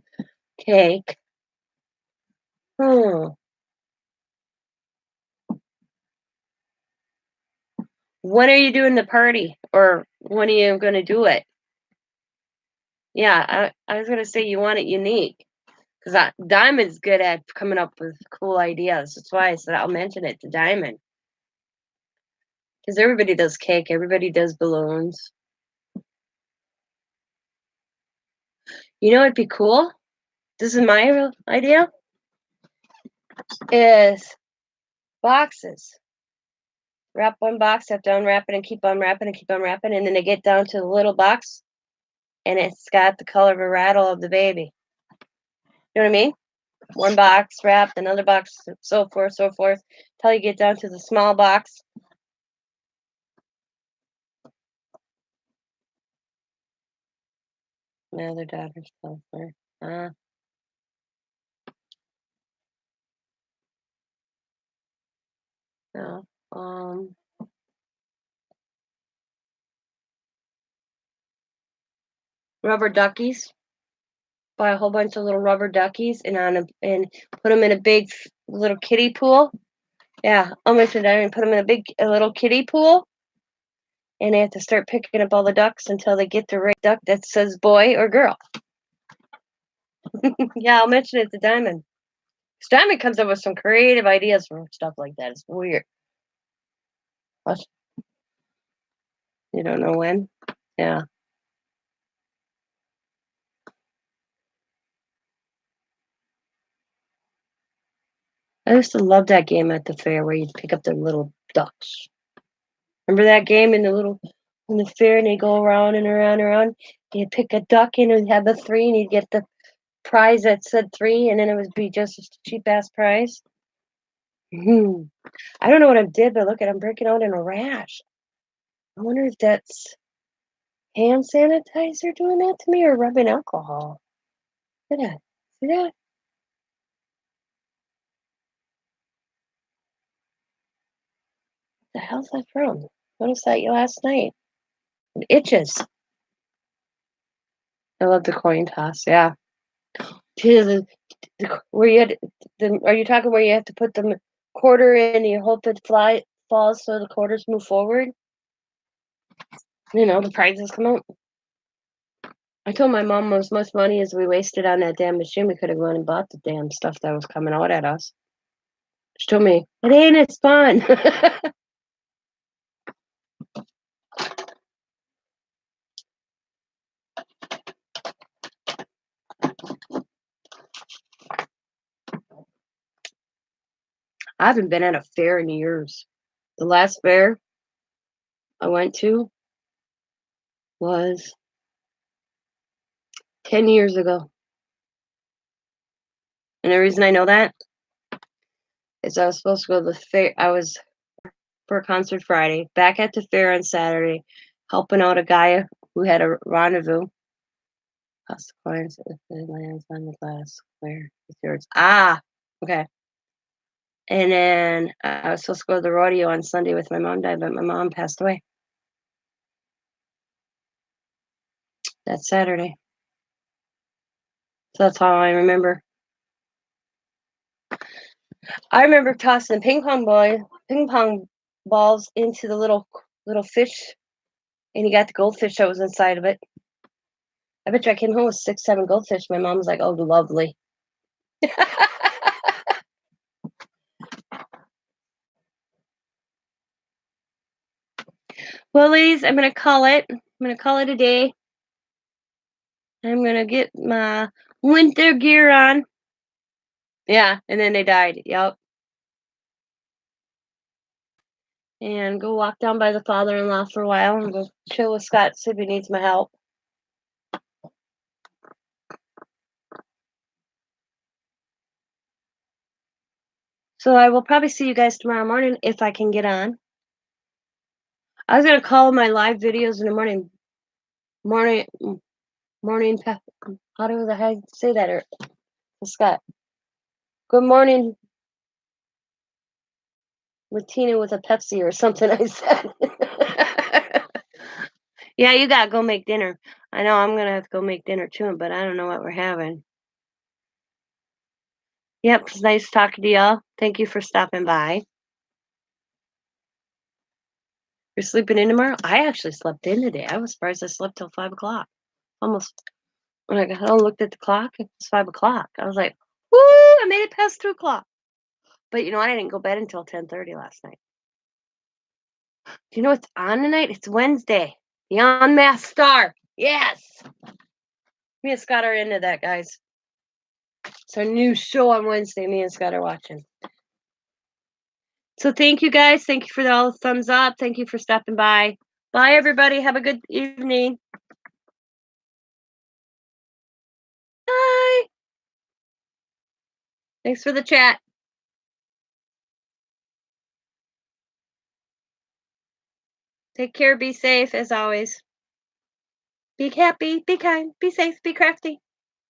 cake? Hmm. When are you doing the party, or when are you going to do it? Yeah, I was going to say you want it unique because Diamond's good at coming up with cool ideas. That's why I said I'll mention it to Diamond because everybody does cake, everybody does balloons. You know what'd be cool? This is my real idea. Is boxes. Wrap one box, have to unwrap it and keep unwrapping and keep unwrapping, and then they get down to the little box, and it's got the color of a rattle of the baby. You know what I mean? One box wrapped, another box, so forth, till you get down to the small box. My other daughter's sulfur. No. Rubber duckies. Buy a whole bunch of little rubber duckies and put them in a big little kiddie pool. Yeah, I'll mention that and put them in a little kiddie pool. And they have to start picking up all the ducks until they get the right duck that says boy or girl. Yeah, I'll mention it to Diamond. 'Cause Diamond comes up with some creative ideas for stuff like that. It's weird. What? You don't know when? Yeah. I used to love that game at the fair where you'd pick up the little ducks. Remember that game in the fair and they go around and around and around? You'd pick a duck and it'd have the three and you'd get the prize that said 3, and then it would be just a cheap ass prize. Mhm. I don't know what I did, but look at I'm breaking out in a rash. I wonder if that's hand sanitizer doing that to me or rubbing alcohol. Look at that. See that? The hell's that from? Noticed that last night. It itches. I love the coin toss. Yeah. To where you had are you talking where you have to put the quarter in and you hope it falls so the quarters move forward? The prizes come out. I told my mom as much money as we wasted on that damn machine, we could have gone and bought the damn stuff that was coming out at us. She told me, it ain't as fun. I haven't been at a fair in years. The last fair I went to was 10 years ago. And the reason I know that is I was supposed to go to the fair. I was for a concert Friday, back at the fair on Saturday, helping out a guy who had a rendezvous. Toss the coins if it lands on the glass. Where it's yours. Ah, okay. And then I was supposed to go to the rodeo on Sunday with my mom died, but my mom passed away. That Saturday. So that's all I remember. I remember tossing ping pong balls into the little fish, and you got the goldfish that was inside of it. I bet you I came home with 6, 7 goldfish. My mom was like, "Oh, lovely." Well, ladies, I'm gonna call it. I'm gonna call it a day. I'm gonna get my winter gear on. Yeah, and then they died. Yep. And go walk down by the father-in-law for a while and go chill with Scott, see if he needs my help. So I will probably see you guys tomorrow morning if I can get on. I was gonna call my live videos in the morning, morning. How do the heck say that? Or Scott, good morning with Tina with a Pepsi or something. I said. Yeah, you gotta go make dinner. I know I'm gonna have to go make dinner too, but I don't know what we're having. Yep, it's nice talking to y'all. Thank you for stopping by. You're sleeping in tomorrow? I actually slept in today. I was surprised I slept till 5 o'clock. Almost when I got home, looked at the clock, it was 5 o'clock. I was like, woo, I made it past 2 o'clock. But you know what? I didn't go bed until 10:30 last night. Do you know what's on tonight? It's Wednesday. The Unmasked Star. Yes. Me and Scott are into that, guys. It's our new show on Wednesday. Me and Scott are watching. So thank you guys. Thank you for all the thumbs up. Thank you for stopping by. Bye, everybody. Have a good evening. Bye. Thanks for the chat. Take care. Be safe as always. Be happy. Be kind. Be safe. Be crafty.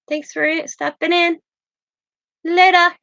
Thanks for stopping in. Later.